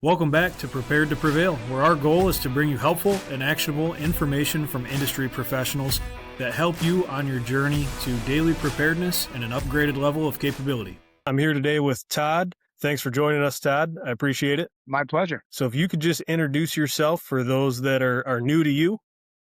Welcome back to Prepared to Prevail, where our goal is to bring you helpful and actionable information from industry professionals that help you on your journey to daily preparedness and an upgraded level of capability. I'm here today with Todd. Thanks for joining us, Todd. I appreciate it. My pleasure. So if you could just introduce yourself for those that are new to you,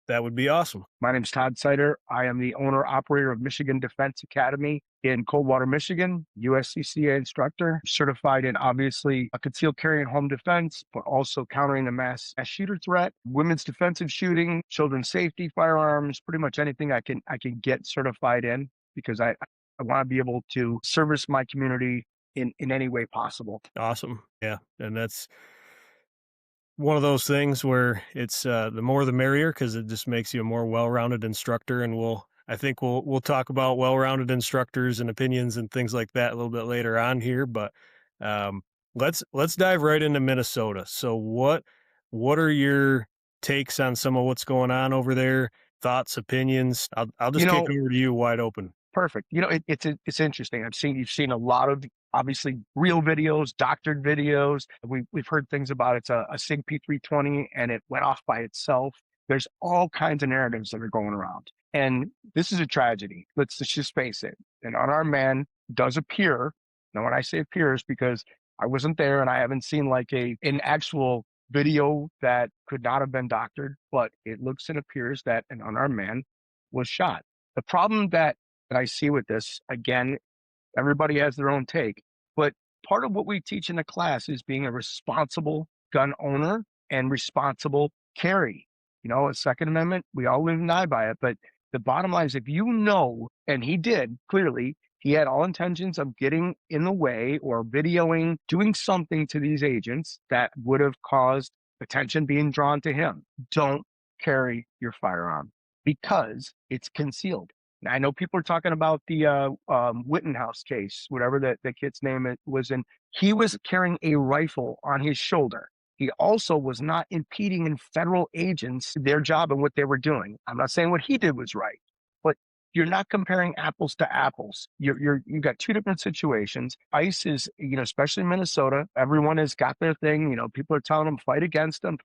that would be awesome. My name's Todd Sider. I am the owner-operator of Michigan Defense Academy in Coldwater, Michigan, USCCA instructor, certified in obviously a concealed carry and home defense, but also countering the mass shooter threat, women's defensive shooting, children's safety, firearms, pretty much anything I can get certified in, because I want to be able to service my community in any way possible. Awesome. Yeah. And that's one of those things where it's the more the merrier, because it just makes you a more well-rounded instructor. And I think we'll talk about well-rounded instructors and opinions and things like that a little bit later on here. But let's dive right into Minnesota. So what are your takes on some of what's going on over there? Thoughts, opinions? I'll just kick it over to you wide open. Perfect. It's interesting. You've seen a lot of obviously real videos, doctored videos. We've heard things about it's a SIG P320 and it went off by itself. There's all kinds of narratives that are going around. And this is a tragedy. Let's just face it. An unarmed man does appear. Now, when I say appears, because I wasn't there and I haven't seen like an actual video that could not have been doctored, but it looks and appears that an unarmed man was shot. The problem that I see with this, again, everybody has their own take, but part of what we teach in the class is being a responsible gun owner and responsible carry. A Second Amendment, we all live and die by it, but the bottom line is if you know, and he did, clearly, he had all intentions of getting in the way or videoing, doing something to these agents that would have caused attention being drawn to him. Don't carry your firearm because it's concealed. Now, I know people are talking about the Wittenhouse case, whatever the kid's name was in. He was carrying a rifle on his shoulder. He also was not impeding in federal agents their job and what they were doing. I'm not saying what he did was right, but you're not comparing apples to apples. You've got two different situations. ICE is, especially in Minnesota, everyone has got their thing. People are telling them fight against them,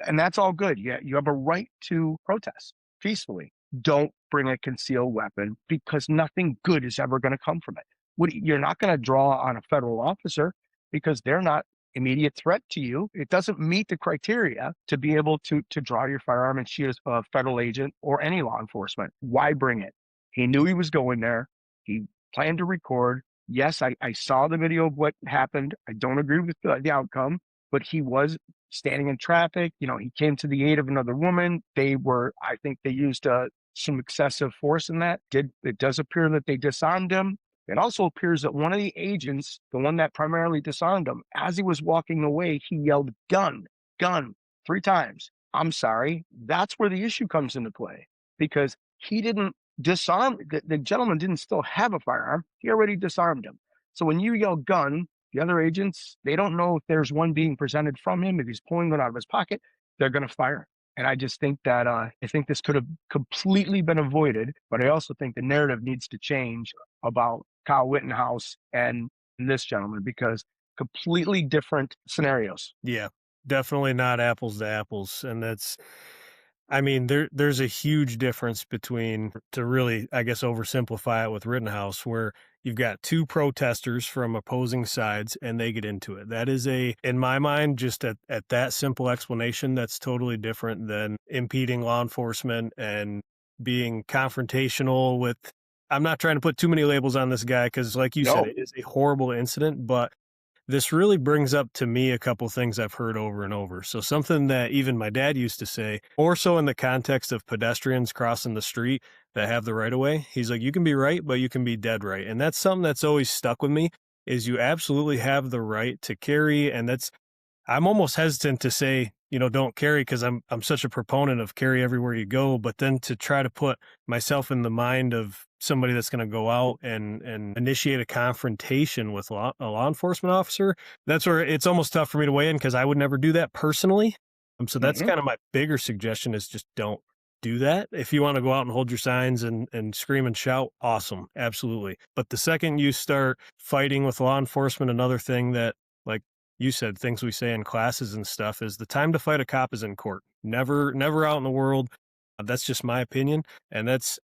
and that's all good. Yeah, you have a right to protest peacefully. Don't bring a concealed weapon because nothing good is ever going to come from it. You're not going to draw on a federal officer because they're not immediate threat to you. It doesn't meet the criteria to be able to draw your firearm and shoot a federal agent or any law enforcement. Why bring it? He knew he was going there. He planned to record. Yes, I saw the video of what happened. I don't agree with the outcome, but he was standing in traffic. He came to the aid of another woman. I think they used some excessive force in that. It does appear that they disarmed him. It also appears that one of the agents, the one that primarily disarmed him, as he was walking away, he yelled, "Gun, gun," 3 times. I'm sorry. That's where the issue comes into play because he didn't disarm. The gentleman didn't still have a firearm. He already disarmed him. So when you yell gun, the other agents, they don't know if there's one being presented from him. If he's pulling one out of his pocket, they're going to fire. And I just think that I think this could have completely been avoided. But I also think the narrative needs to change about Kyle Wittenhouse and this gentleman because completely different scenarios. Yeah, definitely not apples to apples. And there's a huge difference between, to really, I guess, oversimplify it with Rittenhouse, where you've got 2 protesters from opposing sides and they get into it. That is in my mind, just at that simple explanation, that's totally different than impeding law enforcement and being confrontational with. I'm not trying to put too many labels on this guy because, like you said, it is a horrible incident, but this really brings up to me a couple things I've heard over and over. So something that even my dad used to say, more so in the context of pedestrians crossing the street that have the right of way. He's like, you can be right, but you can be dead right. And that's something that's always stuck with me is you absolutely have the right to carry. And I'm almost hesitant to say, don't carry because I'm such a proponent of carry everywhere you go. But then to try to put myself in the mind of somebody that's going to go out and initiate a confrontation with a law enforcement officer, that's where it's almost tough for me to weigh in because I would never do that personally. So that's kind of my bigger suggestion is just don't do that. If you want to go out and hold your signs and scream and shout, awesome. Absolutely. But the second you start fighting with law enforcement, another thing that, like, you said, things we say in classes and stuff is the time to fight a cop is in court. Never out in the world. That's just my opinion, and that's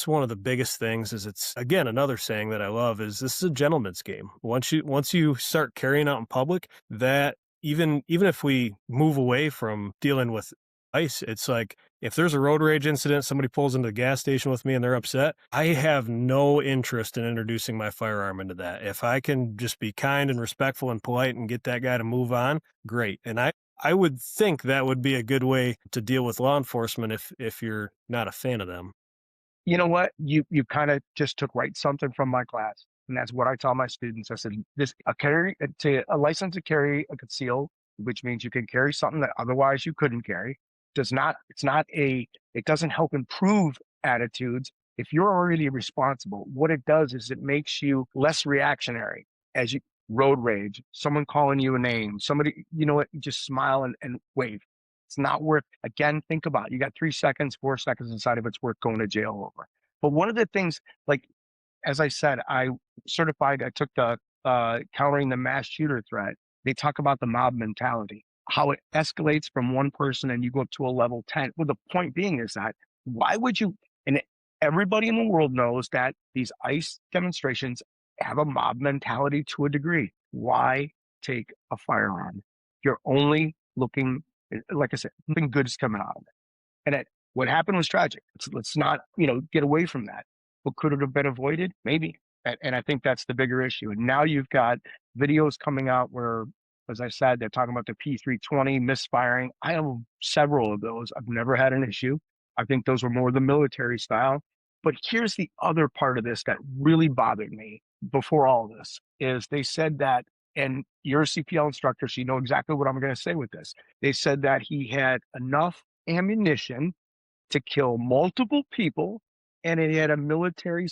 one of the biggest things is it's again, another saying that I love is this is a gentleman's game. Once you start carrying out in public, that even if we move away from dealing with ice, it's like if there's a road rage incident, somebody pulls into the gas station with me and they're upset, I have no interest in introducing my firearm into that. If I can just be kind and respectful and polite and get that guy to move on, great. And I would think that would be a good way to deal with law enforcement if you're not a fan of them. You know what? You kind of just took right something from my class, and that's what I tell my students. I said, "This a license to carry a conceal, which means you can carry something that otherwise you couldn't carry. Does not it's not a it doesn't help improve attitudes. If you're already responsible, what it does is it makes you less reactionary as you road rage, someone calling you a name, somebody, you know what, you just smile and wave. It's not worth, again, think about it. You got 3 seconds, 4 seconds inside of it's worth going to jail over. But one of the things, like, as I said, I took the countering the mass shooter threat. They talk about the mob mentality, how it escalates from one person and you go up to a level 10. Well, the point being is that why would you, and everybody in the world knows that these ICE demonstrations have a mob mentality to a degree. Why take a firearm? You're only looking, like I said, nothing good is coming out of it. And what happened was tragic. Let's not, get away from that. But could it have been avoided? Maybe. And I think that's the bigger issue. And now you've got videos coming out where, as I said, they're talking about the P320 misfiring. I have several of those. I've never had an issue. I think those were more the military style. But here's the other part of this that really bothered me before all this is they said that, and you're a CPL instructor, so you know exactly what I'm going to say with this. They said that he had enough ammunition to kill multiple people, and he had a military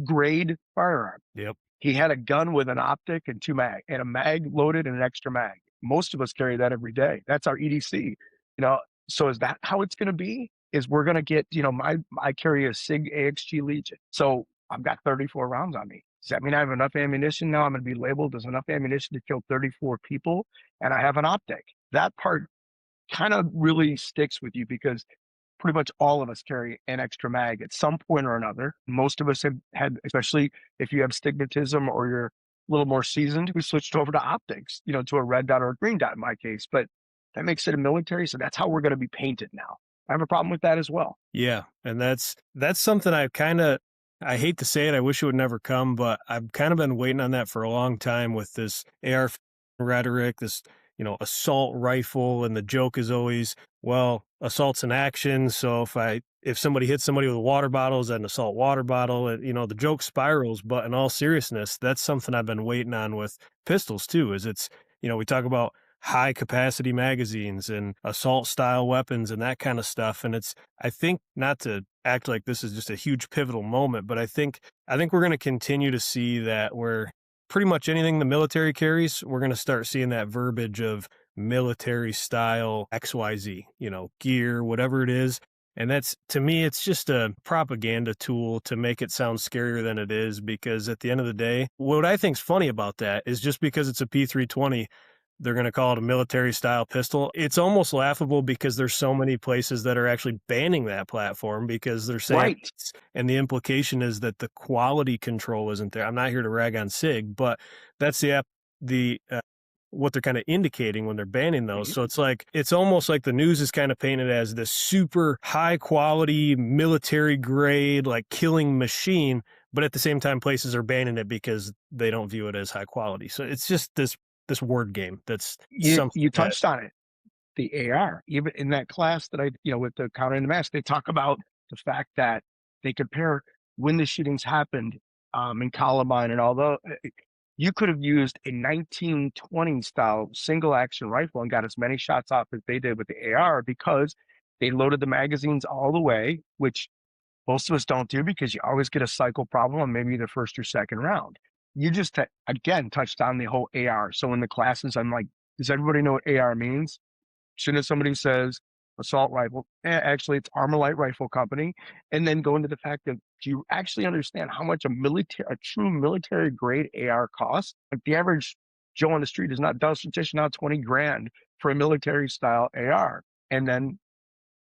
grade firearm. Yep. He had a gun with an optic and two mag, and a mag loaded and an extra mag. Most of us carry that every day. That's our EDC. So is that how it's going to be? Is we're going to get, I carry a SIG AXG Legion. So I've got 34 rounds on me. Does that mean I have enough ammunition now? I'm going to be labeled as enough ammunition to kill 34 people, and I have an optic. That part kind of really sticks with you because pretty much all of us carry an extra mag at some point or another. Most of us have had, especially if you have stigmatism or you're a little more seasoned, we switched over to optics, to a red dot or a green dot in my case. But that makes it a military, so that's how we're going to be painted now. I have a problem with that as well. Yeah, and that's something I hate to say it, I wish it would never come, but I've kind of been waiting on that for a long time with this AR rhetoric, this, assault rifle, and the joke is always, well, assault's an action, so if somebody hits somebody with a water bottle, is that an assault water bottle? And, the joke spirals, but in all seriousness, that's something I've been waiting on with pistols too, is we talk about high capacity magazines and assault style weapons and that kind of stuff. And I think, not to act like this is just a huge pivotal moment, but I think we're going to continue to see that where pretty much anything the military carries, we're going to start seeing that verbiage of military style XYZ, gear, whatever it is. And that's, to me, it's just a propaganda tool to make it sound scarier than it is, because at the end of the day, what I think's funny about that is just because it's a P320, they're going to call it a military style pistol. It's almost laughable because there's so many places that are actually banning that platform because they're saying, Right. and the implication is that the quality control isn't there. I'm not here to rag on SIG, but that's what they're kind of indicating when they're banning those. Mhm. So it's almost like the news is kind of painted as this super high quality military grade, like killing machine. But at the same time, places are banning it because they don't view it as high quality. So it's just this word game that's You something you that, touched on it. The AR, even in that class that with the countering the mass, they talk about the fact that they compare when the shootings happened in Columbine and although you could have used a 1920 style single action rifle and got as many shots off as they did with the AR because they loaded the magazines all the way, which most of us don't do because you always get a cycle problem on maybe the first or second round. You just, again, touched on the whole AR. So in the classes, I'm like, does everybody know what AR means? As soon as somebody says assault rifle, actually it's Armor Light Rifle Company, and then go into the fact of, do you actually understand how much a true military grade AR costs? Like the average Joe on the street is not dishing out 20 grand for a military style AR. And then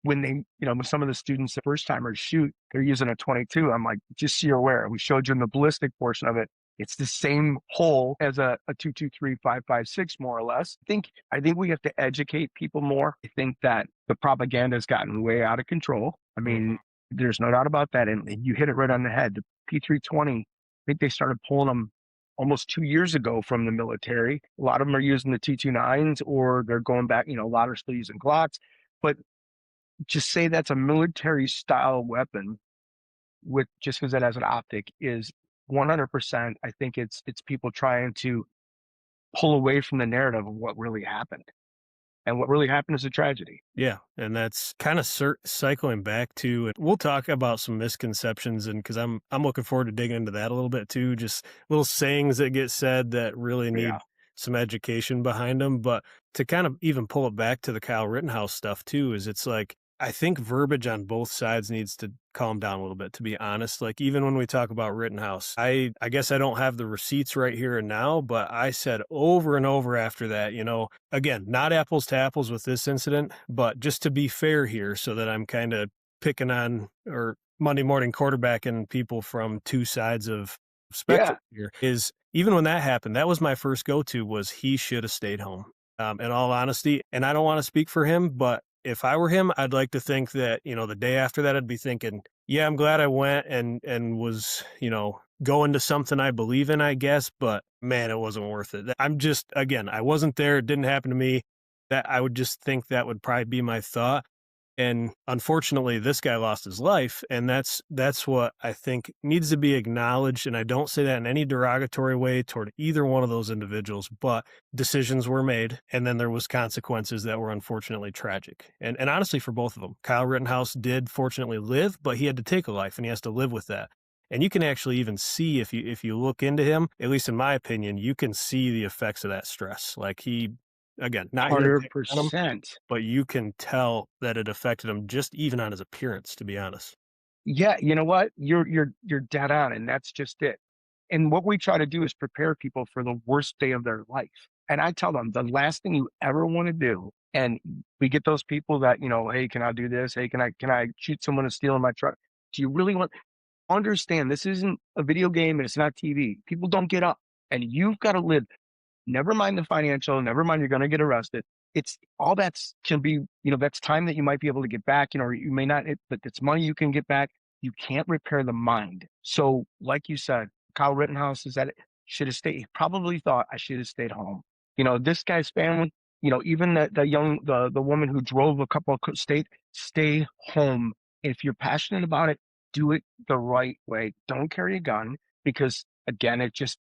when they, when some of the students, the first timers shoot, they're using a 22. I'm like, just so you're aware, we showed you in the ballistic portion of it. It's the same hole as a 223 5.56, more or less. I think we have to educate people more. I think that the propaganda has gotten way out of control. I Mhm. mean, there's no doubt about that. And you hit it right on the head. The P320, I think they started pulling them almost 2 years ago from the military. A lot of them are using the T29s, or they're going back, a lot are still using Glocks. But just say that's a military style weapon with just because it has an optic is 100%. I think it's people trying to pull away from the narrative of what really happened. And what really happened is a tragedy. Yeah, and that's kind of cycling back to it. We'll talk about some misconceptions, and because I'm looking forward to digging into that a little bit too. Just little sayings that get said that really Yeah. need some education behind them. But to kind of even pull it back to the Kyle Rittenhouse stuff too, is it's like I think verbiage on both sides needs to calm down a little bit. To be honest, like even when we talk about Rittenhouse, I guess I don't have the receipts right here and now, but I said over and over after that, again, not apples to apples with this incident, but just to be fair here so that I'm kind of picking on or Monday morning quarterbacking people from two sides of Yeah. spectrum here is even when that happened, that was my first go-to was he should have stayed home. In all honesty, and I don't want to speak for him, but if I were him, I'd like to think that, the day after that, I'd be thinking, yeah, I'm glad I went and was, going to something I believe in, I guess, but man, it wasn't worth it. I'm just again, I wasn't there, it didn't happen to me. That I would just think that would probably be my thought. And unfortunately, this guy lost his life, and that's what I think needs to be acknowledged. And I don't say that in any derogatory way toward either one of those individuals, but decisions were made, and then there was consequences that were unfortunately tragic. And honestly, for both of them, Kyle Rittenhouse did fortunately live, but he had to take a life, and he has to live with that. And you can actually even see if you look into him, at least in my opinion, you can see the effects of that stress. Like he, again, not here to pick on him, 100%. but you can tell that it affected him just even on his appearance, to be honest. Yeah, you know what? You're dead on, and that's just it. And what we try to do is prepare people for the worst day of their life. And I tell them the last thing you ever want to do, and we get those people that, hey, can I do this? Hey, can I shoot someone to steal in my truck? Do you really want understand this isn't a video game and it's not TV. People don't get up, and you've got to live. Never mind the financial, never mind you're going to get arrested. It's all that's can be, that's time that you might be able to get back, or you may not, but it's money you can get back. You can't repair the mind. So, like you said, Kyle Rittenhouse is that it should have stayed. He probably thought I should have stayed home. This guy's family, even the woman who drove a couple of state, stay home. If you're passionate about it, do it the right way. Don't carry a gun because again, it just,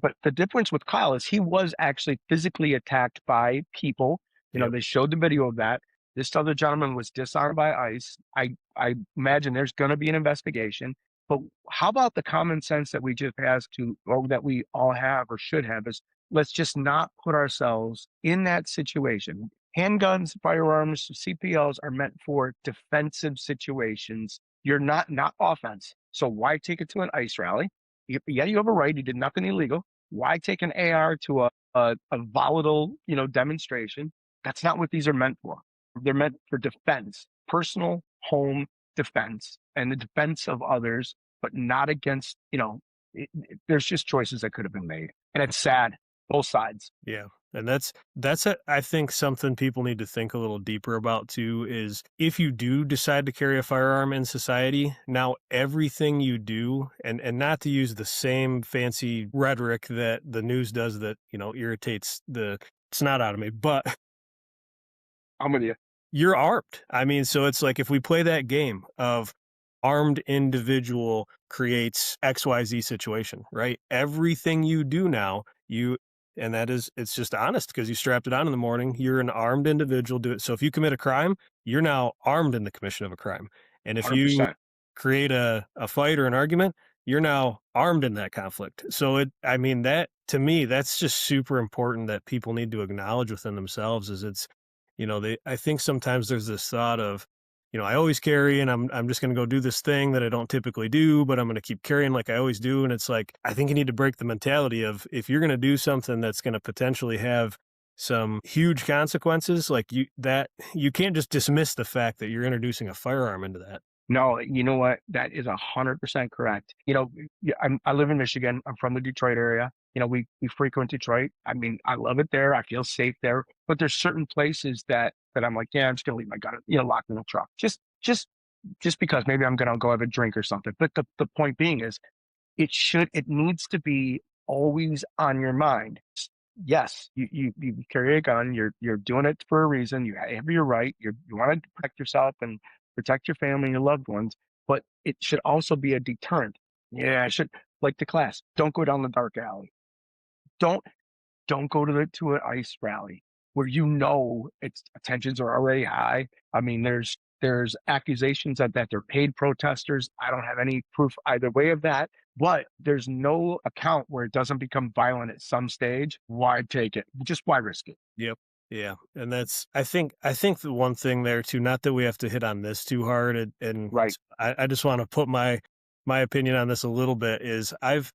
but the difference with Kyle is he was actually physically attacked by people. Yep. They showed the video of that. This other gentleman was disarmed by ICE. I imagine there's going to be an investigation. But how about the common sense that we just has to, or that we all have or should have, is let's just not put ourselves in that situation. Handguns, firearms, CPLs are meant for defensive situations. You're not offense. So why take it to an ICE rally? Yeah, you have a right. You did nothing illegal. Why take an AR to a volatile, demonstration? That's not what these are meant for. They're meant for defense, personal home defense, and the defense of others, but not against, there's just choices that could have been made. And it's sad, both sides. Yeah. And I think something people need to think a little deeper about too is if you do decide to carry a firearm in society, now everything you do, and not to use the same fancy rhetoric that the news does that, irritates the snot out of me, but I'm with you. you're armed. I mean, so it's like if we play that game of armed individual creates XYZ situation, right? Everything you do now, and that is, it's just honest because you strapped it on in the morning. You're an armed individual. Do it. So if you commit a crime, you're now armed in the commission of a crime. And if you 100%. create a fight or an argument, you're now armed in that conflict. So I mean, that to me, that's just super important that people need to acknowledge within themselves is I think sometimes there's this thought of, I always carry and I'm just gonna go do this thing that I don't typically do, but I'm gonna keep carrying like I always do. And it's like, I think you need to break the mentality of if you're gonna do something that's gonna potentially have some huge consequences, like you can't just dismiss the fact that you're introducing a firearm into that. No, you know what? That is 100% correct. I live in Michigan. I'm from the Detroit area. We frequent Detroit. I mean, I love it there. I feel safe there. But there's certain places that I'm like, yeah, I'm just gonna leave my gun, locked in the truck. Just because maybe I'm gonna go have a drink or something. But the point being is, it needs to be always on your mind. Yes, you carry a gun. You're doing it for a reason. You have your right. You want to protect yourself and protect your family and your loved ones, but it should also be a deterrent. Yeah, I should, like the class. Don't go down the dark alley. Don't don't go to an ICE rally where its tensions are already high. I mean, there's accusations that they're paid protesters. I don't have any proof either way of that, but there's no account where it doesn't become violent at some stage. Why take it? Just why risk it? Yep. Yeah. And that's I think the one thing there too, not that we have to hit on this too hard and Right. I just want to put my opinion on this a little bit is I've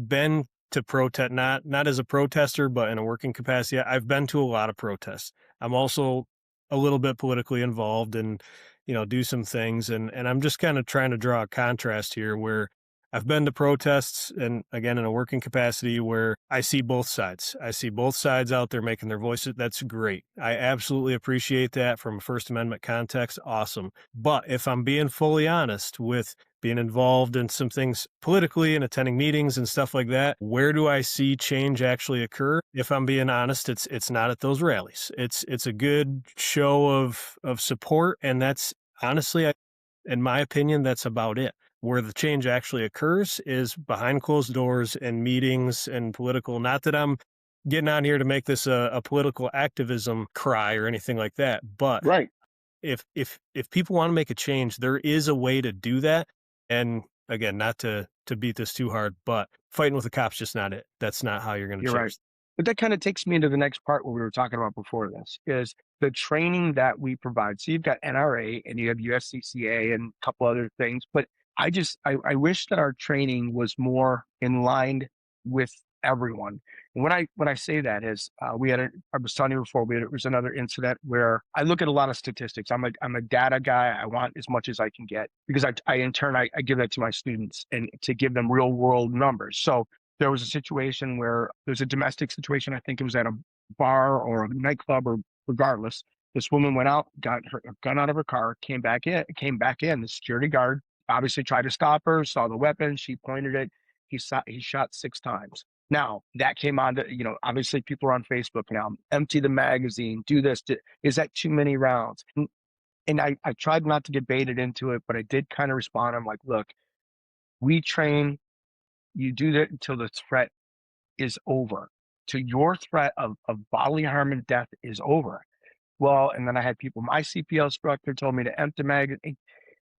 been to protest not as a protester, but in a working capacity. I've been to a lot of protests. I'm also a little bit politically involved and do some things and I'm just kind of trying to draw a contrast here where I've been to protests and again in a working capacity where I see both sides. I see both sides out there making their voices. That's great. I absolutely appreciate that from a First Amendment context. Awesome. But if I'm being fully honest with being involved in some things politically and attending meetings and stuff like that, where do I see change actually occur? If I'm being honest, it's not at those rallies. It's a good show of support, and that's honestly, in my opinion, that's about it. Where the change actually occurs is behind closed doors and meetings and political. Not that I'm getting on here to make this a political activism cry or anything like that, but Right. if people want to make a change, there is a way to do that. And again, not to beat this too hard, but fighting with the cops just not it. That's not how you're going to You're right. change. But that kind of takes me into the next part what we were talking about before this is the training that we provide. So you've got NRA and you have USCCA and a couple other things, but I wish that our training was more in line with everyone. And when I say that is I was telling you before there was another incident where I look at a lot of statistics. I'm a data guy. I want as much as I can get because I in turn I give that to my students and to give them real world numbers. So there was a situation where there's a domestic situation. I think it was at a bar or a nightclub or regardless. This woman went out, got her gun out of her car, came back in. The security guard obviously tried to stop her, saw the weapon. She pointed it. He shot 6 times. Now that came on to, obviously people are on Facebook now. Empty the magazine, do this. Is that too many rounds? And I tried not to get baited into it, but I did kind of respond. I'm like, look, we train, you do that until the threat is over, to your threat of bodily harm and death is over. Well, and then I had people, my CPL instructor told me to empty magazine.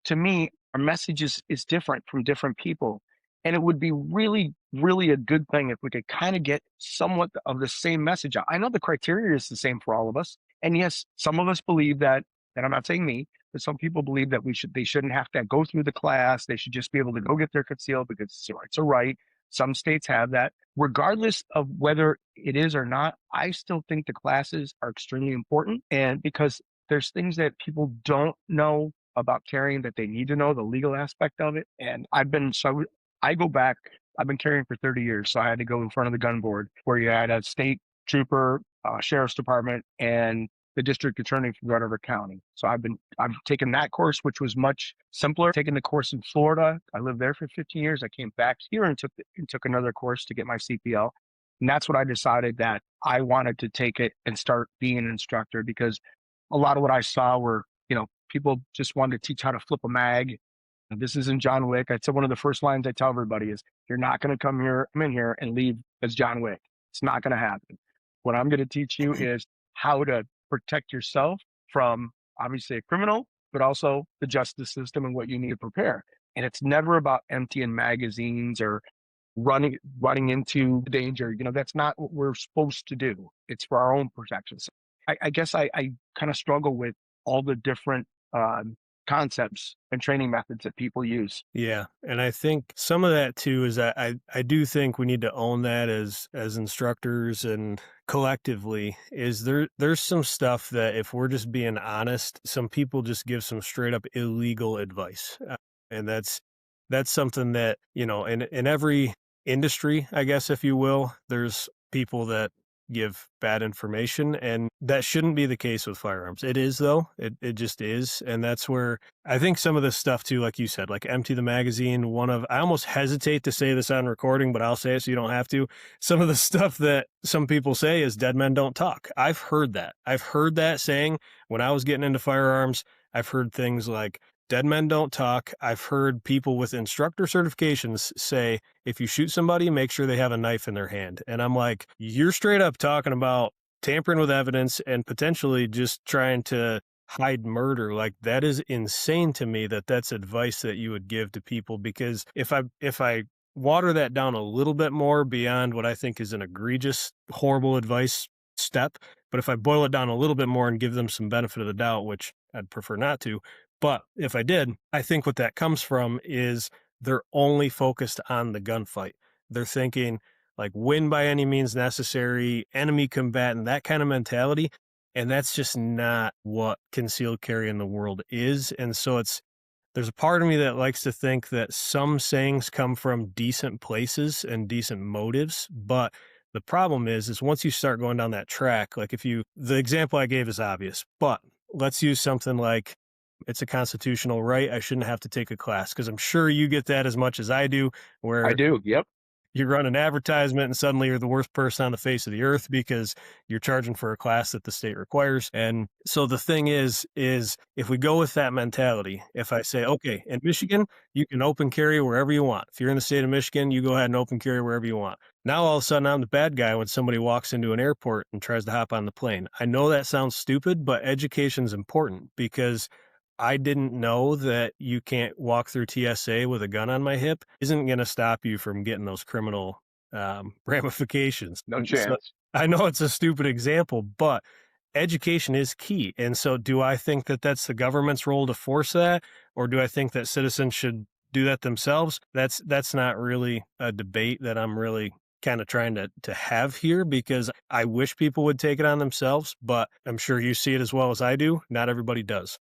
To me, our message is different from different people. And it would be really, really a good thing if we could kind of get somewhat of the same message out. I know the criteria is the same for all of us. And yes, some of us believe that, and I'm not saying me, but some people believe that they shouldn't have to go through the class. They should just be able to go get their concealed because it's a right. Some states have that. Regardless of whether it is or not, I still think the classes are extremely important. And because there's things that people don't know about carrying that they need to know, the legal aspect of it. And I go back, I've been carrying for 30 years. So I had to go in front of the gun board where you had a state trooper, sheriff's department, and the district attorney from Rutherford County. So I've taken that course, which was much simpler. Taking the course in Florida. I lived there for 15 years. I came back here and took another course to get my CPL. And that's what I decided that I wanted to take it and start being an instructor because a lot of what I saw were, people just wanted to teach how to flip a mag. And this isn't John Wick. I'd say one of the first lines I tell everybody is, you're not going to come in here and leave as John Wick. It's not going to happen. What I'm going to teach you is how to protect yourself from obviously a criminal, but also the justice system and what you need to prepare. And it's never about emptying magazines or running into danger. That's not what we're supposed to do. It's for our own protection. So I guess I kind of struggle with all the different concepts and training methods that people use. Yeah, and I think some of that too is that I do think we need to own that as instructors and collectively is there's some stuff that if we're just being honest, some people just give some straight up illegal advice. And that's something that, you know, in every industry, I guess if you will, there's people that give bad information and that shouldn't be the case with firearms. It is though. It just is, and that's where I think some of this stuff too, like you said, like empty the magazine, I almost hesitate to say this on recording, but I'll say it so you don't have to. Some of the stuff that some people say is dead men don't talk. I've heard that. I've heard that saying when I was getting into firearms. I've heard things like dead men don't talk. I've heard people with instructor certifications say, if you shoot somebody, make sure they have a knife in their hand. And I'm like, you're straight up talking about tampering with evidence and potentially just trying to hide murder. Like that is insane to me that that's advice that you would give to people, because if I water that down a little bit more beyond what I think is an egregious horrible advice step, but if I boil it down a little bit more and give them some benefit of the doubt, which I'd prefer not to, but if I did, I think what that comes from is they're only focused on the gunfight. They're thinking like win by any means necessary, enemy combatant, that kind of mentality. And that's just not what concealed carry in the world is. And so there's a part of me that likes to think that some sayings come from decent places and decent motives. But the problem is once you start going down that track, like the example I gave is obvious, but let's use something like, it's a constitutional right. I shouldn't have to take a class, because I'm sure you get that as much as I do, I where do. Yep. you run an advertisement and suddenly you're the worst person on the face of the earth because you're charging for a class that the state requires. And so the thing is if we go with that mentality, if I say, okay, in Michigan, you can open carry wherever you want. If you're in the state of Michigan, you go ahead and open carry wherever you want. Now all of a sudden I'm the bad guy when somebody walks into an airport and tries to hop on the plane. I know that sounds stupid, but education's important, because I didn't know that you can't walk through TSA with a gun on my hip isn't going to stop you from getting those criminal ramifications. No So chance. I know it's a stupid example, but education is key. And so do I think that that's the government's role to force that? Or do I think that citizens should do that themselves? That's not really a debate that I'm really kind of trying to have here, because I wish people would take it on themselves, but I'm sure you see it as well as I do. Not everybody does.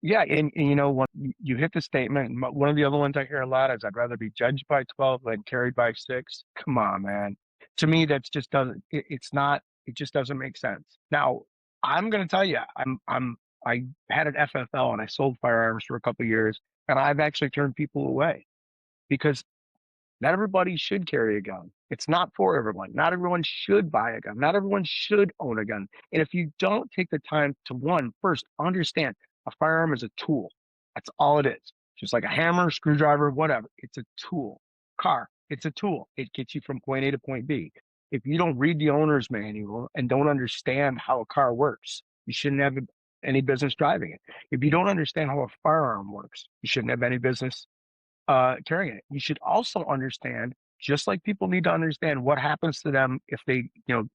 Yeah, and you know what? You hit the statement. One of the other ones I hear a lot is, "I'd rather be judged by 12 than carried by 6." Come on, man. To me, that's just doesn't. It's not. It just doesn't make sense. Now, I'm going to tell you, I had an FFL and I sold firearms for a couple of years, and I've actually turned people away because not everybody should carry a gun. It's not for everyone. Not everyone should buy a gun. Not everyone should own a gun. And if you don't take the time to, one, first understand a firearm is a tool. That's all it is. Just like a hammer, screwdriver, whatever. It's a tool. Car, it's a tool. It gets you from point A to point B. If you don't read the owner's manual and don't understand how a car works, you shouldn't have any business driving it. If you don't understand how a firearm works, you shouldn't have any business carrying it. You should also understand, just like people need to understand what happens to them if they,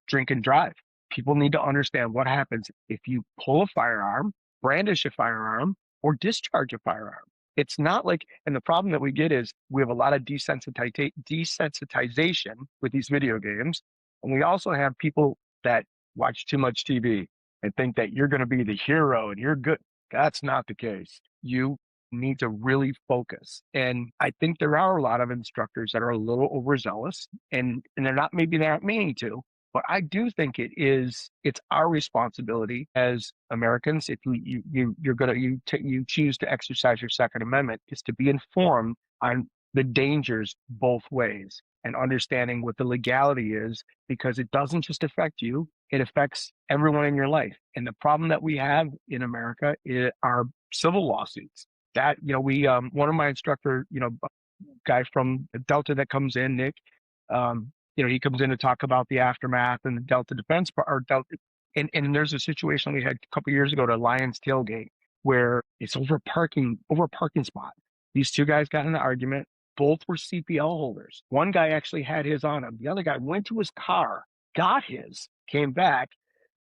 drink and drive. People need to understand what happens if you pull a firearm, brandish a firearm, or discharge a firearm. It's not like, and the problem that we get is we have a lot of desensitization with these video games. And we also have people that watch too much TV and think that you're going to be the hero and you're good. That's not the case. You need to really focus. And I think there are a lot of instructors that are a little overzealous, and they're not meaning to, but I do think it's our responsibility as Americans, if you choose to exercise your Second Amendment, is to be informed on the dangers both ways and understanding what the legality is, because it doesn't just affect you, it affects everyone in your life. And the problem that we have in America are civil lawsuits. That, we one of my instructor, guy from Delta that comes in, Nick, he comes in to talk about the aftermath and the Delta defense or Delta. And there's a situation we had a couple of years ago to Lions Tailgate where it's over a parking spot. These two guys got in an argument. Both were CPL holders. One guy actually had his on him. The other guy went to his car, got his, came back.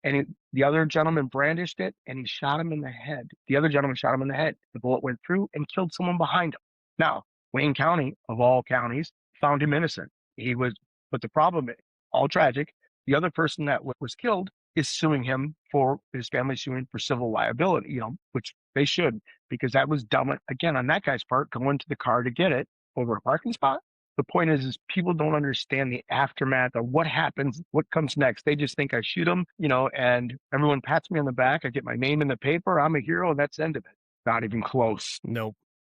the other gentleman brandished it and he shot him in the head. The other gentleman shot him in the head. The bullet went through and killed someone behind him. Now, Wayne County, of all counties, found him innocent. He was, but the problem, all tragic, the other person that was killed is suing him for his family suing for civil liability, which they should, because that was dumb again on that guy's part, going to the car to get it over a parking spot. The point is people don't understand the aftermath of what happens, what comes next. They just think I shoot them, and everyone pats me on the back. I get my name in the paper. I'm a hero, and that's the end of it. Not even close. Nope.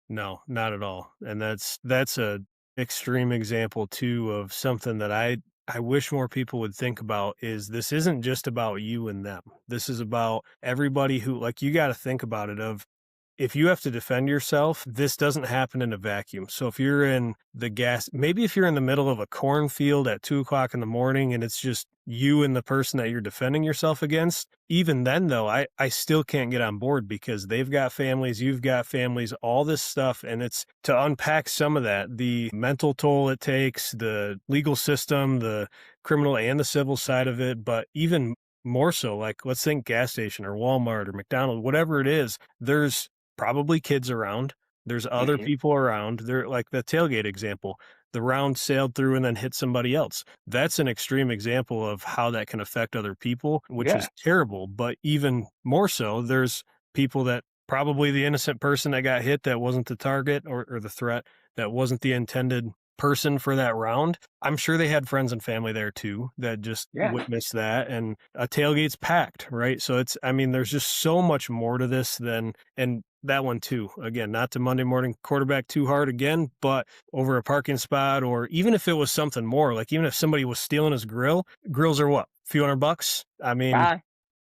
No, not at all. And that's a extreme example too of something that I wish more people would think about is this isn't just about you and them. This is about everybody who like you got to think about it of if you have to defend yourself, this doesn't happen in a vacuum. So if you're in maybe if you're in the middle of a cornfield at 2 o'clock in the morning and it's just you and the person that you're defending yourself against, even then though, I still can't get on board because they've got families, you've got families, all this stuff. And it's to unpack some of that, the mental toll it takes, the legal system, the criminal and the civil side of it, but even more so, like let's think gas station or Walmart or McDonald's, whatever it is, there's probably kids around. There's other Mm-hmm. people around. They're like the tailgate example. The round sailed through and then hit somebody else. That's an extreme example of how that can affect other people, which Yeah. is terrible. But even more so, there's people that probably the innocent person that got hit that wasn't the target or the threat, that wasn't the intended person for that round. I'm sure they had friends and family there too that just Yeah. witnessed that. And a tailgate's packed, right? So I mean, there's just so much more to this than, and that one too. Again, not to Monday morning quarterback too hard again, but over a parking spot, or even if it was something more, like even if somebody was stealing his grills are what, a few $100? I mean, Ah,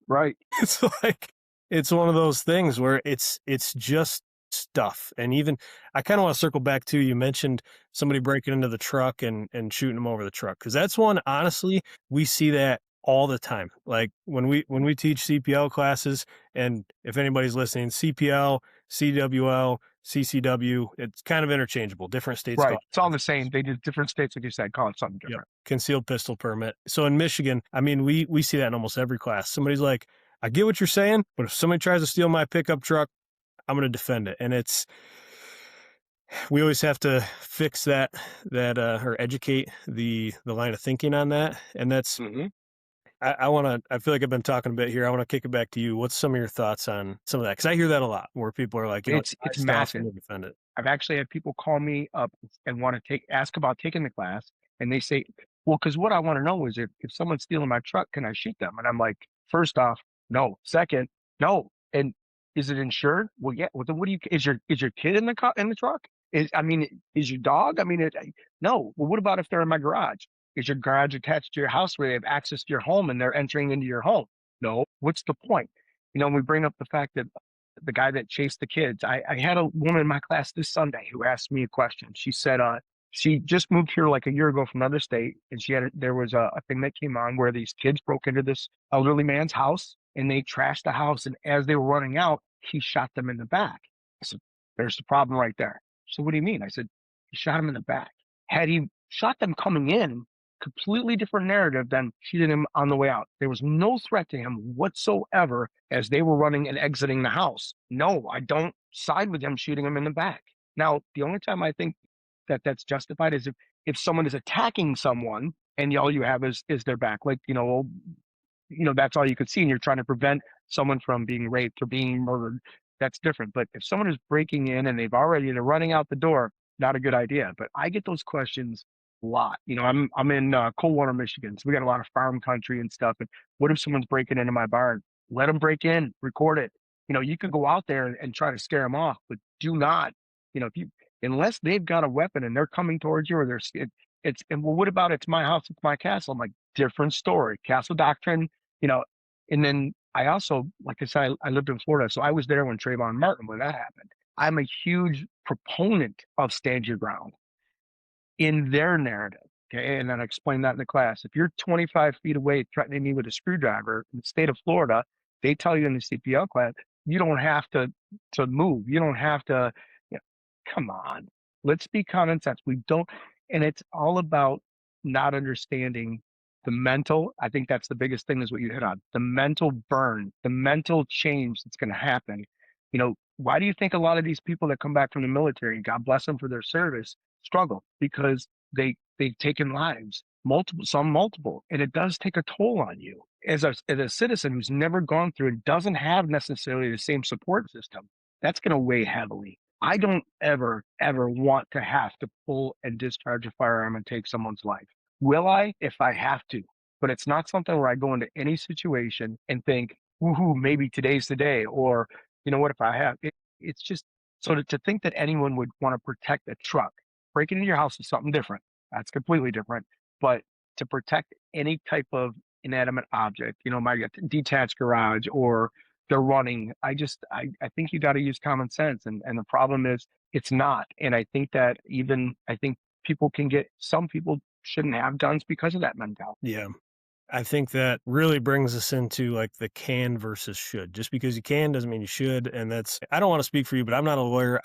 right. it's like it's one of those things where it's just stuff. And even I kind of want to circle back to you mentioned somebody breaking into the truck and shooting them over the truck because that's one honestly we see that all the time. Like when we teach CPL classes, and if anybody's listening, CPL, CWL, CCW, it's kind of interchangeable. Different states call Right. it It's all different the things. same. They did different states, like you said, call it something Yep. different. Concealed pistol permit. So in Michigan, I mean, we see that in almost every class. Somebody's like, I get what you're saying, but if somebody tries to steal my pickup truck, I'm going to defend it. And we always have to fix or educate the line of thinking on that. And Mm-hmm. I feel like I've been talking a bit here. I want to kick it back to you. What's some of your thoughts on some of that? Cause I hear that a lot where people are like, buy It's stuff and massive. they defend it. I've actually had people call me up and want to ask about taking the class. And they say, well, because what I want to know is if someone's stealing my truck, can I shoot them? And I'm like, first off, no. Second, no. And is it insured? Well, yeah. Well, then what do you, is your kid in the car, in the truck? Is your dog? No. Well, what about if they're in my garage? Is your garage attached to your house where they have access to your home and they're entering into your home? No. What's the point? We bring up the fact that the guy that chased the kids. I had a woman in my class this Sunday who asked me a question. She said, she just moved here like a year ago from another state, and there was a thing that came on where these kids broke into this elderly man's house and they trashed the house. And as they were running out, he shot them in the back. I said, "There's the problem right there." She said, "What do you mean?" I said, "He shot him in the back. Had he shot them coming in, completely different narrative than shooting him on the way out. There was no threat to him whatsoever as they were running and exiting the house. No, I don't side with him shooting him in the back. Now, the only time I think that that's justified is if someone is attacking someone and all you have is their back, like, that's all you could see and you're trying to prevent someone from being raped or being murdered. That's different. But if someone is breaking in and they're running out the door, not a good idea. But I get those questions a lot. I'm in Coldwater, Michigan, so we got a lot of farm country and stuff. And what if someone's breaking into my barn? Let them break in, record it. You can go out there and try to scare them off, but do not. If you unless they've got a weapon and they're coming towards you, or and well, what about it's my house, it's my castle? I'm like, different story. Castle doctrine, you know. And then I also, like I said, I lived in Florida, so I was there when Trayvon Martin when that happened. I'm a huge proponent of stand your ground in their narrative. Okay. And then I explained that in the class. If you're 25 feet away threatening me with a screwdriver in the state of Florida, they tell you in the CPL class, you don't have to move. You don't have to, come on. Let's be common sense. We don't, and it's all about not understanding. The mental, I think that's the biggest thing is what you hit on. The mental burn, the mental change that's going to happen. Why do you think a lot of these people that come back from the military, God bless them for their service, struggle? Because they've taken lives, multiple, and it does take a toll on you as a citizen who's never gone through and doesn't have necessarily the same support system. That's going to weigh heavily. I don't ever want to have to pull and discharge a firearm and take someone's life. Will I? If I have to. But it's not something where I go into any situation and think, woohoo, maybe today's the day. Or, you know what, if I have it, it's just so to think that anyone would want to protect a truck, breaking into your house is something different. That's completely different. But to protect any type of inanimate object, my detached garage or they're running, I think you got to use common sense. And the problem is it's not. And I think that I think some people shouldn't have guns because of that mentality. Yeah. I think that really brings us into like the can versus should. Just because you can doesn't mean you should. And I don't want to speak for you, but I'm not a lawyer.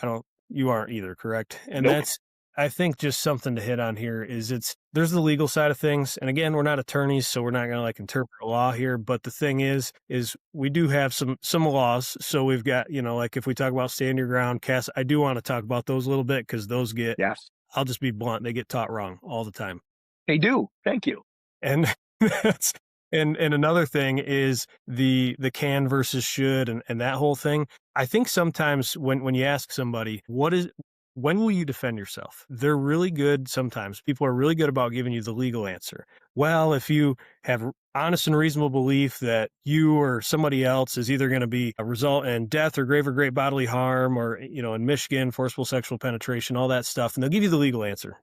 You aren't either, correct? And Nope. I think just something to hit on here is there's the legal side of things. And again, we're not attorneys, so we're not going to like interpret law here. But the thing is we do have some laws. So we've got, like if we talk about stand your ground, Cass, I do want to talk about those a little bit because Yes, I'll just be blunt, they get taught wrong all the time. they do. Thank you. And that's and another thing is the can versus should and that whole thing. I think sometimes when you ask somebody, when will you defend yourself? They're really good sometimes. People are really good about giving you the legal answer. Well, if you have honest and reasonable belief that you or somebody else is either going to be a result in death or grave or great bodily harm or, in Michigan, forcible sexual penetration, all that stuff, and they'll give you the legal answer.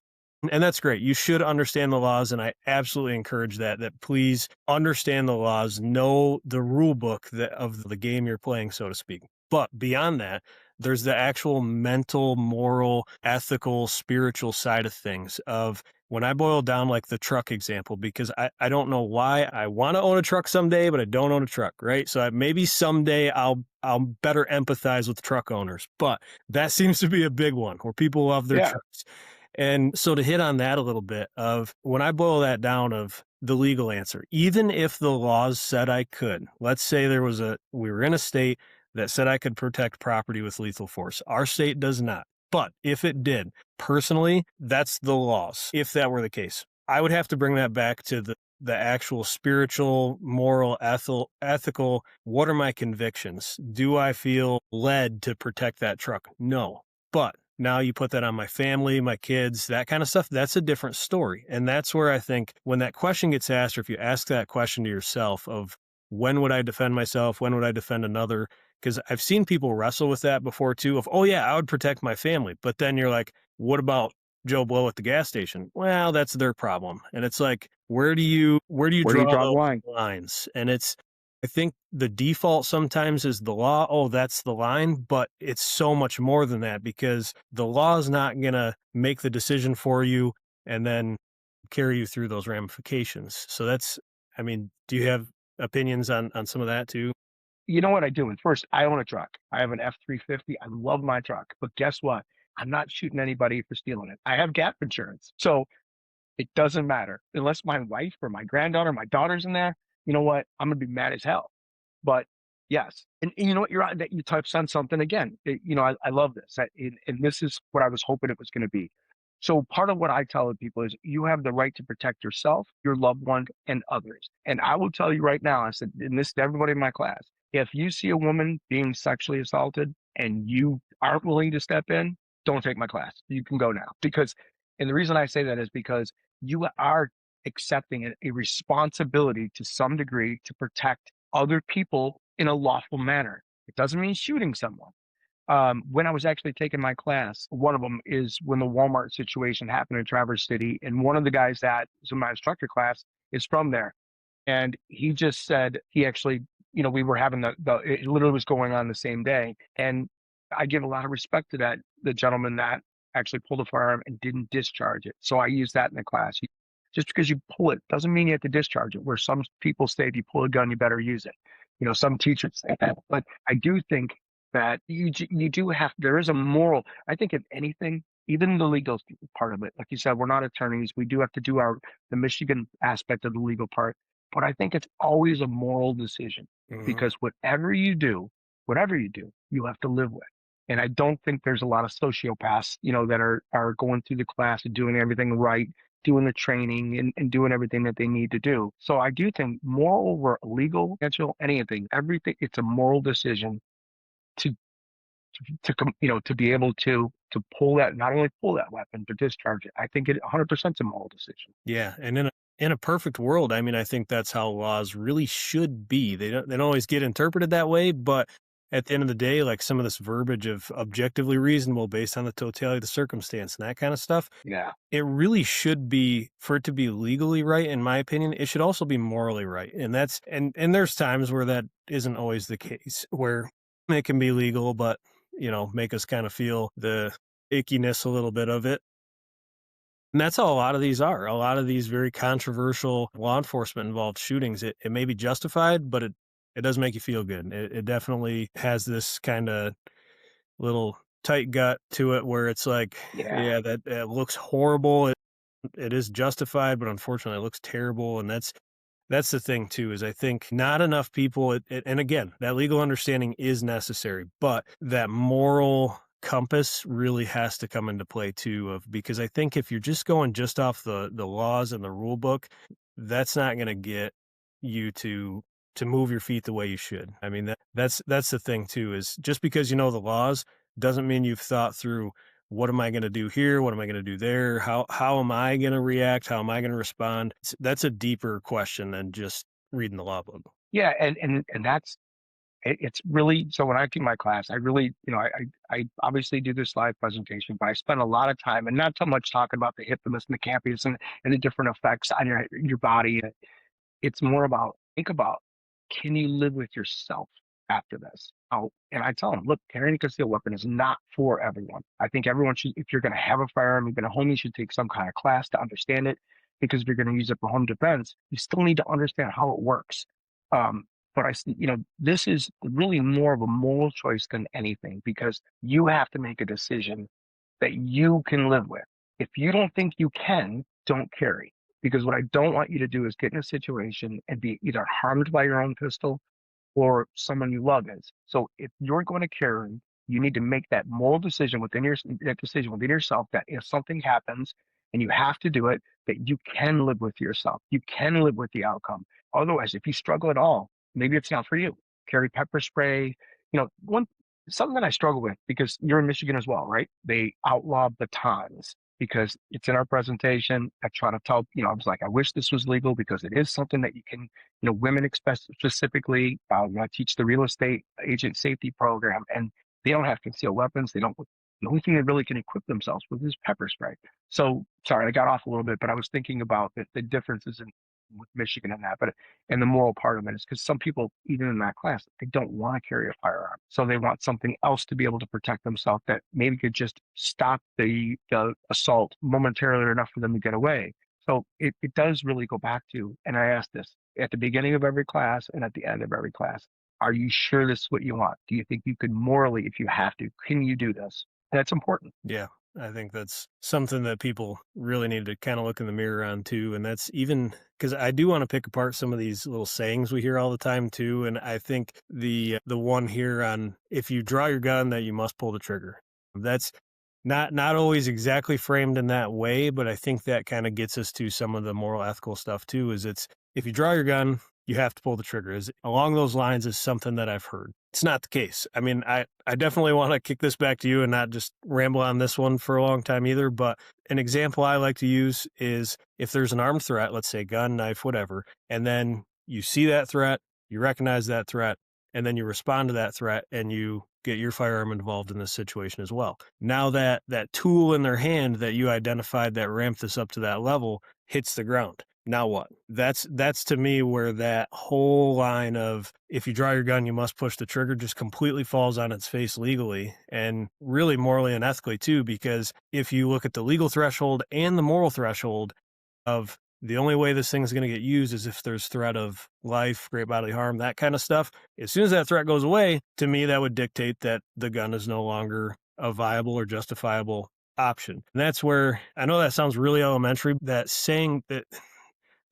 And that's great. You should understand the laws, and I absolutely encourage that please understand the laws, know the rule book of the game you're playing, so to speak. But beyond that, there's the actual mental, moral, ethical, spiritual side of things of when I boil down like the truck example, because I don't know why I want to own a truck someday, but I don't own a truck, right? So maybe someday I'll better empathize with truck owners, but that seems to be a big one where people love their Yeah. trucks. And so to hit on that a little bit of when I boil that down of the legal answer, even if the laws said I could, let's say we were in a state that said I could protect property with lethal force. Our state does not. But if it did, personally, that's the laws. If that were the case, I would have to bring that back to the actual spiritual, moral, ethical, what are my convictions? Do I feel led to protect that truck? No. But now you put that on my family, my kids, that kind of stuff. That's a different story. And that's where I think when that question gets asked, or if you ask that question to yourself of when would I defend myself? When would I defend another? Because I've seen people wrestle with that before too of, oh yeah, I would protect my family. But then you're like, what about Joe Blow at the gas station? Well, that's their problem. And it's like, where do you Where do you draw draw the those line? lines? And I think the default sometimes is the law. Oh, that's the line, but it's so much more than that because the law is not going to make the decision for you and then carry you through those ramifications. So do you have opinions on some of that too? You know what I do? And first, I own a truck. I have an F-350. I love my truck. But guess what? I'm not shooting anybody for stealing it. I have gap insurance. So it doesn't matter. Unless my wife or my granddaughter, my daughter's in there, you know what? I'm going to be mad as hell. But yes. And you know what? You touched on something again. I love this. And this is what I was hoping it was going to be. So part of what I tell people is you have the right to protect yourself, your loved one, and others. And I will tell you right now, I said, and this to everybody in my class, if you see a woman being sexually assaulted and you aren't willing to step in, don't take my class. You can go now. And the reason I say that is because you are accepting a responsibility to some degree to protect other people in a lawful manner. It doesn't mean shooting someone. When I was actually taking my class, one of them is when the Walmart situation happened in Traverse City, and one of the guys that was in my instructor class is from there. And he just said he actually, we were having it literally was going on the same day. And I give a lot of respect to the gentleman that actually pulled a firearm and didn't discharge it. So I use that in the class. Just because you pull it doesn't mean you have to discharge it. Where some people say if you pull a gun, you better use it. Some teachers say that. But I do think that you do have, there is a moral, I think if anything, even the legal part of it. Like you said, we're not attorneys. We do have to do the Michigan aspect of the legal part, but I think it's always a moral decision Mhm. because whatever you do, you have to live with. And I don't think there's a lot of sociopaths, that are going through the class and doing everything right, doing the training and doing everything that they need to do. So I do think moral over legal, financial, anything, everything, it's a moral decision to to be able to pull that, not only pull that weapon but discharge it. I think it 100% is a moral decision. Yeah, and in a perfect world, I mean, I think that's how laws really should be. They don't always get interpreted that way, but at the end of the day, like some of this verbiage of objectively reasonable based on the totality of the circumstance and that kind of stuff, Yeah, it really should be for it to be legally right, in my opinion, it should also be morally right. And and there's times where that isn't always the case, where it can be legal, but make us kind of feel the ickiness a little bit of it. And that's how a lot of these are. A lot of these very controversial law enforcement involved shootings, it may be justified, but it does make you feel good. It definitely has this kind of little tight gut to it where it's like, yeah, yeah, that looks horrible. It is justified, but unfortunately it looks terrible. And that's the thing too, is I think not enough people, and again, that legal understanding is necessary, but that moral compass really has to come into play too, because I think if you're just going just off the laws and the rule book, that's not going to get you to move your feet the way you should. I mean, that's the thing too, is just because you know the laws doesn't mean you've thought through, what am I going to do here? What am I going to do there? How am I going to react? How am I going to respond? That's a deeper question than just reading the law book. yeah, and that's it's really, so when I do my class, I really, I obviously do this live presentation, but I spend a lot of time, and not so much talking about the hippocampus and the campus and the different effects on your body. It's more about, think about, can you live with yourself after this? Oh, and I tell them, look, carrying a concealed weapon is not for everyone. I think everyone should, if you're going to have a firearm, you've been at home, you should take some kind of class to understand it. Because if you're going to use it for home defense, you still need to understand how it works. Um, but this is really more of a moral choice than anything because you have to make a decision that you can live with. If you don't think you can, don't carry. Because what I don't want you to do is get in a situation and be either harmed by your own pistol or someone you love is. So if you're going to carry, you need to make that moral decision that decision within yourself that if something happens and you have to do it, that you can live with yourself. You can live with the outcome. Otherwise, if you struggle at all, maybe it's not for you. Carry pepper spray. One something that I struggle with because you're in Michigan as well, right? They outlawed batons because it's in our presentation. I try to tell, I was like, I wish this was legal because it is something that you can, women expect specifically. I teach the real estate agent safety program, and they don't have concealed weapons. They don't. The only thing they really can equip themselves with is pepper spray. So sorry, I got off a little bit, but I was thinking about the differences in with Michigan and that, but and the moral part of it is because some people, even in that class, they don't want to carry a firearm, so they want something else to be able to protect themselves that maybe could just stop the assault momentarily enough for them to get away. So it does really go back to, and I ask this at the beginning of every class and at the end of every class, are you sure this is what you want? Do you think you could morally, if you have to, can you do this? That's important. Yeah, I think that's something that people really need to kind of look in the mirror on too. And that's even because I do want to pick apart some of these little sayings we hear all the time too. And I think the one here on, if you draw your gun, that you must pull the trigger. That's not always exactly framed in that way, but I think that kind of gets us to some of the moral ethical stuff too. Is it's, if you draw your gun, you have to pull the trigger. Is along those lines is something that I've heard. It's not the case. I mean, I definitely want to kick this back to you and not just ramble on this one for a long time either. But an example I like to use is if there's an armed threat, let's say gun, knife, whatever, and then you see that threat, you recognize that threat, and then you respond to that threat and you get your firearm involved in this situation as well. Now that tool in their hand that you identified that ramped this up to that level hits the ground. Now what? That's to me where that whole line of, if you draw your gun, you must push the trigger, just completely falls on its face legally and really morally and ethically too, because if you look at the legal threshold and the moral threshold of, the only way this thing's going to get used is if there's threat of life, great bodily harm, that kind of stuff. As soon as that threat goes away, to me, that would dictate that the gun is no longer a viable or justifiable option. And that's where I know that sounds really elementary, that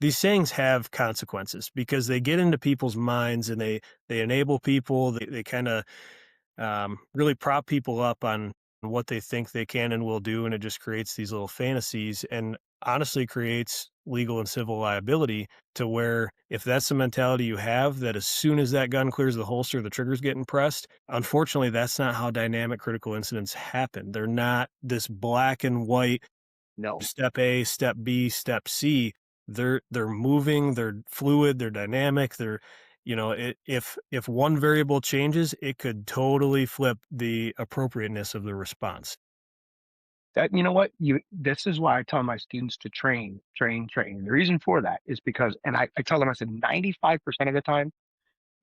these sayings have consequences because they get into people's minds and they enable people, they kind of really prop people up on what they think they can and will do, and it just creates these little fantasies and honestly creates legal and civil liability to where if that's the mentality you have, that as soon as that gun clears the holster, the trigger's getting pressed. Unfortunately, that's not how dynamic critical incidents happen. They're not this black and white No, step A, step B, step C. They're moving, they're fluid, they're dynamic, if one variable changes, it could totally flip the appropriateness of the response. that you know what you this is why I tell my students to train, train, train. The reason for that is because, and I tell them, I said 95% of the time,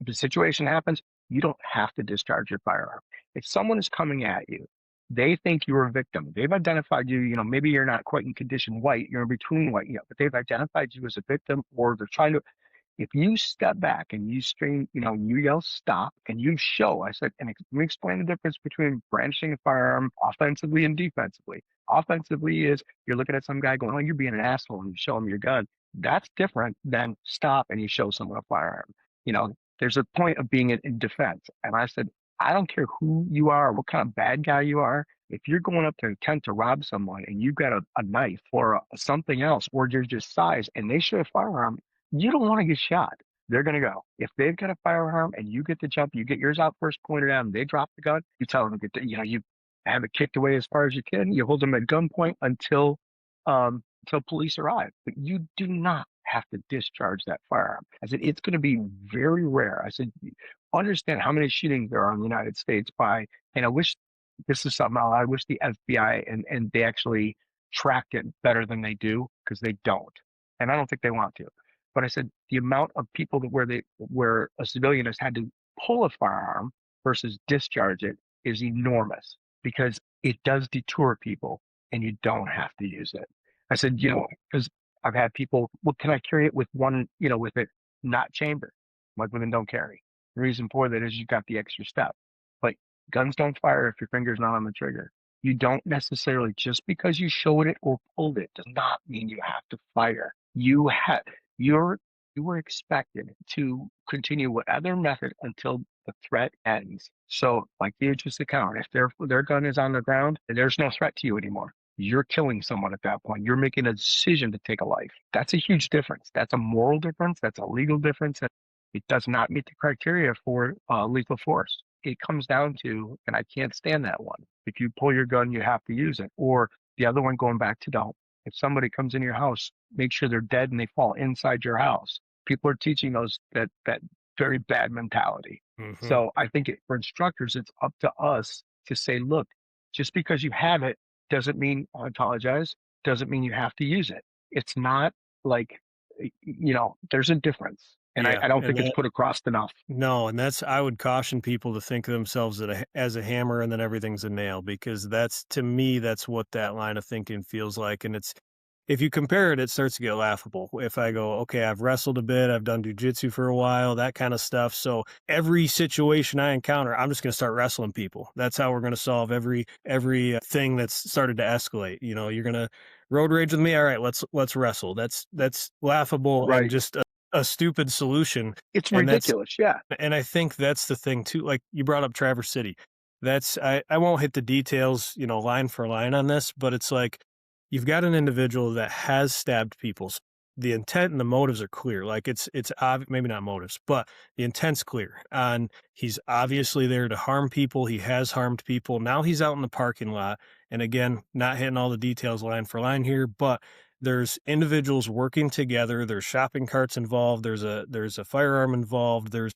if a situation happens, you don't have to discharge your firearm. If someone is coming at you, they think you're a victim. They've identified you, maybe you're not quite in condition white, you're in between white, but they've identified you as a victim, or they're trying to. If you step back and you strain, you yell stop and you show, I said, and let me explain the difference between brandishing a firearm offensively and defensively. Offensively is you're looking at some guy going, oh, you're being an asshole, and you show him your gun. That's different than stop and you show someone a firearm. There's a point of being in defense. And I said, I don't care who you are, what kind of bad guy you are. If you're going up to attempt to rob someone and you've got a knife or something else, or you're just size and they show a firearm, you don't want to get shot. They're going to go. If they've got a firearm and you get the jump, you get yours out first, pointed out, and they drop the gun, you tell them to get, you have it kicked away as far as you can. You hold them at gunpoint until police arrive. But you do not have to discharge that firearm. I said, it's going to be very rare. I said, understand how many shootings there are in the United States and I wish this is something I wish the FBI and they actually tracked it better than they do, because they don't. And I don't think they want to. But I said the amount of people where a civilian has had to pull a firearm versus discharge it is enormous, because it does deter people and you don't have to use it. I said, because I've had people, well, can I carry it with one, with it not chambered? Like, well, then don't carry. The reason for that is you got the extra step. But guns don't fire if your finger's not on the trigger. You don't necessarily, just because you showed it or pulled it does not mean you have to fire. You're you were expected to continue whatever method until the threat ends. So, like the aegis account, if their gun is on the ground, there's no threat to you anymore. You're killing someone at that point. You're making a decision to take a life. That's a huge difference. That's a moral difference. That's a legal difference. It does not meet the criteria for lethal force. It comes down to, and I can't stand that one. If you pull your gun, you have to use it. Or the other one, going back to don't. If somebody comes in your house, make sure they're dead and they fall inside your house. People are teaching that very bad mentality. Mhm. So I think for instructors, it's up to us to say, look, just because you have it doesn't mean, I apologize, doesn't mean you have to use it. It's not like, there's a difference. And Yeah, I don't and think it's that put across enough. no, and that's I would caution people to think of themselves as a hammer and then everything's a nail because that's to me, that's what that line of thinking feels like, and it's if you compare it, it starts to get laughable. If I go, "Okay, I've wrestled a bit, I've done jujitsu for a while, that kinda stuff, so every situation I encounter, I'm just gonna start wrestling people. That's how we're gonna solve every thing that's started to escalate." You're gonna road rage with me? Alright, let's wrestle. That's laughable and Right. just a stupid solution, It's and that's ridiculous. Yeah. and I think that's the thing too, like, you brought up Traverse City. I won't hit the details, line for line on this, but it's like, you've got an individual that has stabbed people. The intent and the motives are clear, like, maybe not motives, but the intent's clear, and he's obviously there to harm people, he has harmed people, now he's out in the parking lot, and again, not hitting all the details line for line here, but there's individuals working together, there's shopping carts involved, there's a firearm involved, there's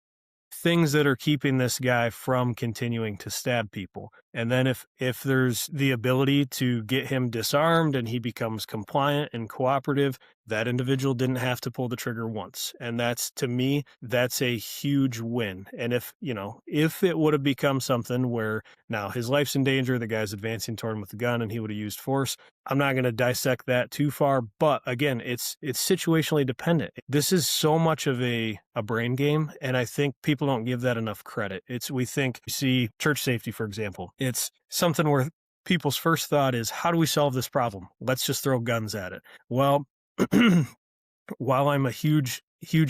things that are keeping this guy from continuing to stab people. And then if there's the ability to get him disarmed and he becomes compliant and cooperative, that individual didn't have to pull the trigger once. And that's to me, that's a huge win. And if it would have become something where now his life's in danger, the guy's advancing toward him with a gun and he would have used force, I'm not going to dissect that too far, but again, it's situationally dependent. This is so much of a brain game, and I think people don't give that enough credit. We see church safety, for example. It's something where people's first thought is, how do we solve this problem? Let's just throw guns at it. Well, while I'm a huge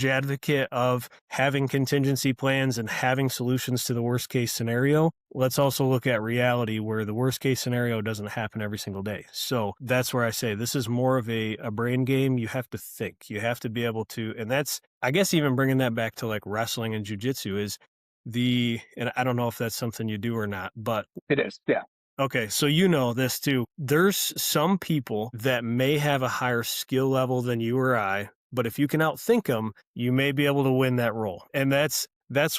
advocate of having contingency plans and having solutions to the worst case scenario, let's also look at reality where the worst case scenario doesn't happen every single day. So that's where I say this is more of a brain game. You have to think, you have to be able to, and that's, I guess, even bringing that back to like wrestling and jujitsu is and I don't know if that's something you do or not, but It is. Yeah. okay, so you know this too. There's some people that may have a higher skill level than you or I, but if you can outthink them, you may be able to win that role. And that's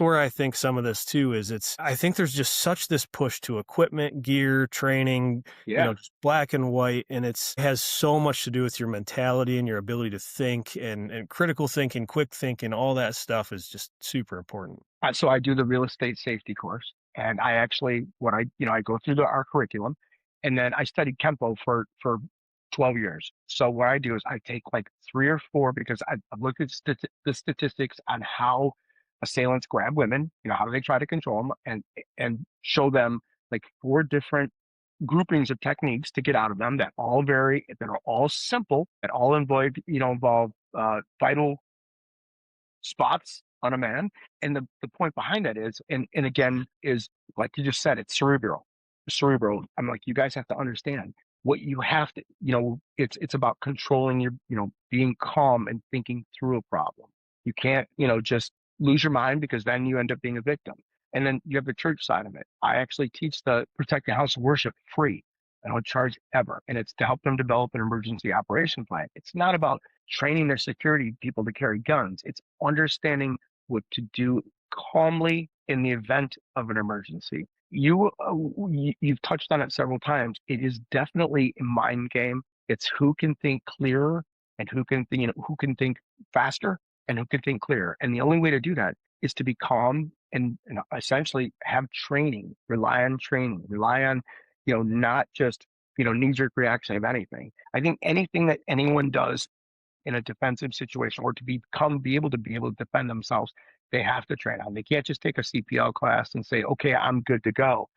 where I think some of this too is I think there's just such this push to equipment, gear, training, Yeah. just black and white, and it has so much to do with your mentality and your ability to think and critical thinking, quick thinking, all that stuff is just super important. So I do the real estate safety course, and I actually, I go through our curriculum, and then I studied Kempo for 12 years. So what I do is I take like three or four because I've looked at the statistics on how assailants grab women, how do they try to control them, and show them like four different groupings of techniques to get out of them that all vary, that are all simple, that all involve vital spots on a man. And the point behind that is, and again, is like you just said, it's cerebral. Cerebral. I'm like, you guys have to understand what you have to, it's about controlling your, being calm and thinking through a problem. You can't, just lose your mind because then you end up being a victim. And then you have the church side of it. I actually teach the Protect the House of Worship free. I don't charge ever. And it's to help them develop an emergency operation plan. It's not about training their security people to carry guns. It's understanding what to do calmly in the event of an emergency. You've touched on it several times. It is definitely a mind game. It's who can think clearer and who can think faster and who can think clearer. And the only way to do that is to be calm and essentially have training, rely on training, rely on, not just, knee-jerk reaction of anything. I think anything that anyone does in a defensive situation or to be able to defend themselves, they have to train on. They can't just take a CPL class and say, okay, I'm good to go.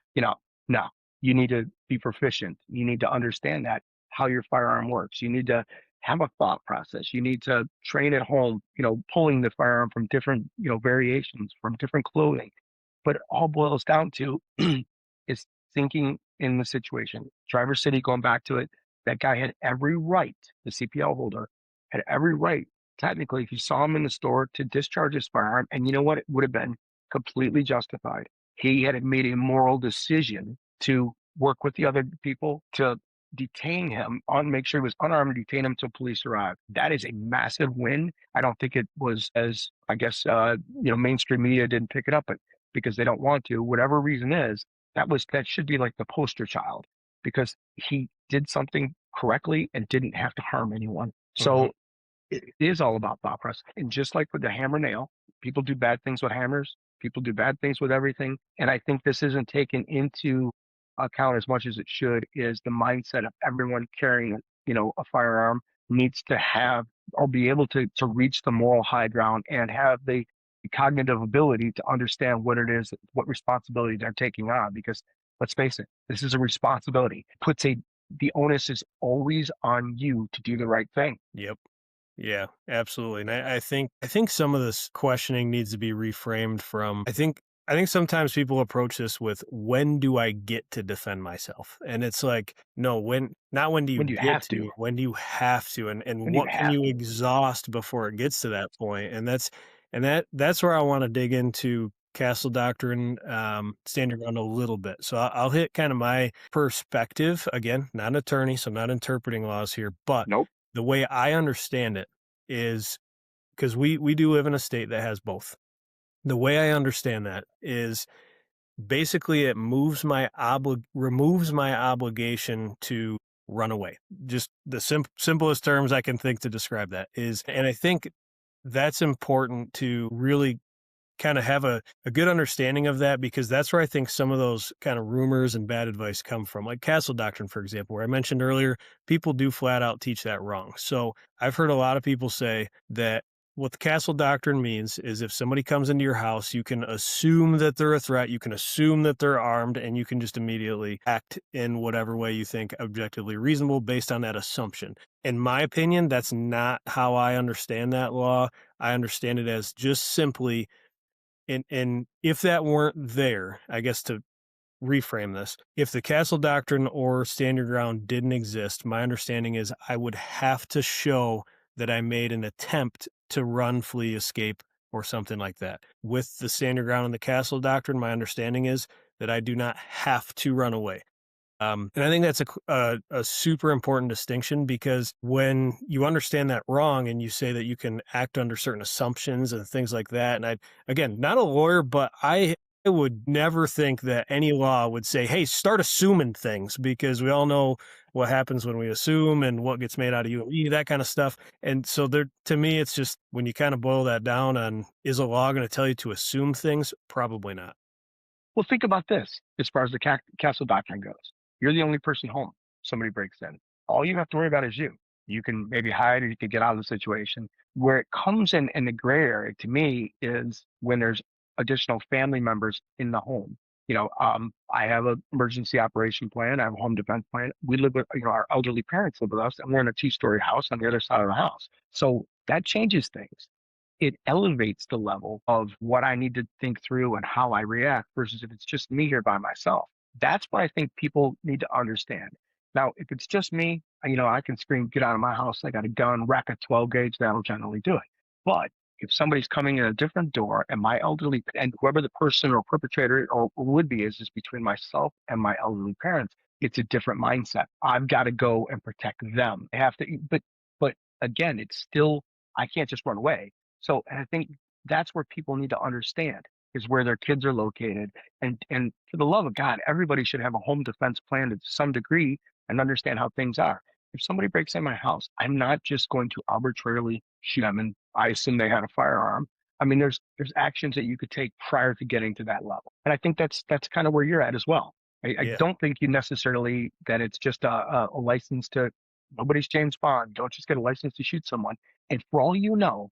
No, you need to be proficient. You need to understand that how your firearm works. You need to have a thought process. You need to train at home, pulling the firearm from different, variations from different clothing. But it all boils down to is thinking in the situation. Driver City, going back to it, that guy had every right, the CPL holder had every right, technically, if you saw him in the store, to discharge his firearm. And you know what? It would have been completely justified. He had made a moral decision to work with the other people to detain him make sure he was unarmed, and detain him until police arrived. That is a massive win. I don't think it was as, I guess, mainstream media didn't pick it up, but because they don't want to, whatever reason is, that should be like the poster child because he did something correctly and didn't have to harm anyone. Mhm. So it is all about thought process. And just like with the hammer nail, people do bad things with hammers, people do bad things with everything. And I think this isn't taken into account as much as it should, is the mindset of everyone carrying, a firearm needs to have or be able to reach the moral high ground and have the cognitive ability to understand what it is, what responsibility they're taking on. Because let's face it, this is a responsibility. The onus is always on you to do the right thing. Yep. Yeah, absolutely. And I think some of this questioning needs to be reframed from I think sometimes people approach this with when do I get to defend myself? And it's like, no, not when do you When do you get have to? to, when do you have to and When do you what can have you to? exhaust before it gets to that point? And that's where I want to dig into castle doctrine, stand your ground a little bit. So I'll hit kind of my perspective again, not an attorney, so I'm not interpreting laws here, but Nope. the way I understand it is because we do live in a state that has both. The way I understand that is basically it removes my obligation to run away. Just the simplest terms I can think to describe that is, and I think that's important to really kind of have a good understanding of that because that's where I think some of those kind of rumors and bad advice come from. Like castle doctrine, for example, where I mentioned earlier, people do flat out teach that wrong. So I've heard a lot of people say that what the castle doctrine means is if somebody comes into your house, you can assume that they're a threat, you can assume that they're armed, and you can just immediately act in whatever way you think objectively reasonable based on that assumption. In my opinion, that's not how I understand that law. I understand it as just simply, and if that weren't there, I guess to reframe this. If the castle doctrine or stand your ground didn't exist, my understanding is I would have to show that I made an attempt to run, flee, escape, or something like that. With the stand your ground and the castle doctrine, my understanding is that I do not have to run away. And I think that's a super important distinction because when you understand that wrong and you say that you can act under certain assumptions and things like that, and I, again, not a lawyer, but I would never think that any law would say, hey, start assuming things because we all know what happens when we assume and what gets made out of you and me, that kind of stuff. And so there, to me, it's just when you kind of boil that down on is a law going to tell you to assume things? Probably not. Well, think about this as far as the castle doctrine goes. You're the only person home. Somebody breaks in. All you have to worry about is you. You can maybe hide or you can get out of the situation. Where it comes in the gray area to me is when there's additional family members in the home. I have an emergency operation plan. I have a home defense plan. We live with, our elderly parents live with us, and we're in a two-story house on the other side of the house. So that changes things. It elevates the level of what I need to think through and how I react versus if it's just me here by myself. That's what I think people need to understand. Now, if it's just me, I can scream, get out of my house. I got a gun, rack a 12 gauge, that'll generally do it. But if somebody's coming in a different door and my elderly and whoever the person or perpetrator or would be is between myself and my elderly parents, it's a different mindset. I've got to go and protect them. I have to, but again, it's still, I can't just run away. So, and I think that's where people need to understand is where their kids are located. And for the love of God, everybody should have a home defense plan to some degree and understand how things are. If somebody breaks in my house, I'm not just going to arbitrarily shoot them. And I assume they had a firearm. I mean, there's actions that you could take prior to getting to that level. And I think that's kind of where you're at as well. I Yeah. don't think you necessarily that it's just a license to nobody's James Bond. Don't just get a license to shoot someone. And for all you know,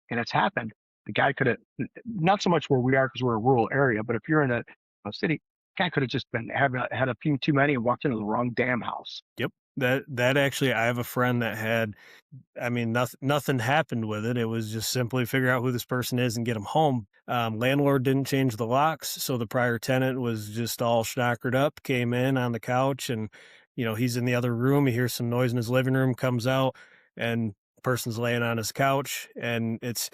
and it's happened. The guy could have not so much where we are because we're a rural area, but if you're in a city, the guy could have just been had a few too many and walked into the wrong damn house. Yep. That actually, I have a friend that had, I mean, nothing happened with it. It was just simply figure out who this person is and get them home. Landlord didn't change the locks, so the prior tenant was just all schnockered up, came in on the couch, and he's in the other room. He hears some noise in his living room, comes out, and person's laying on his couch, and it's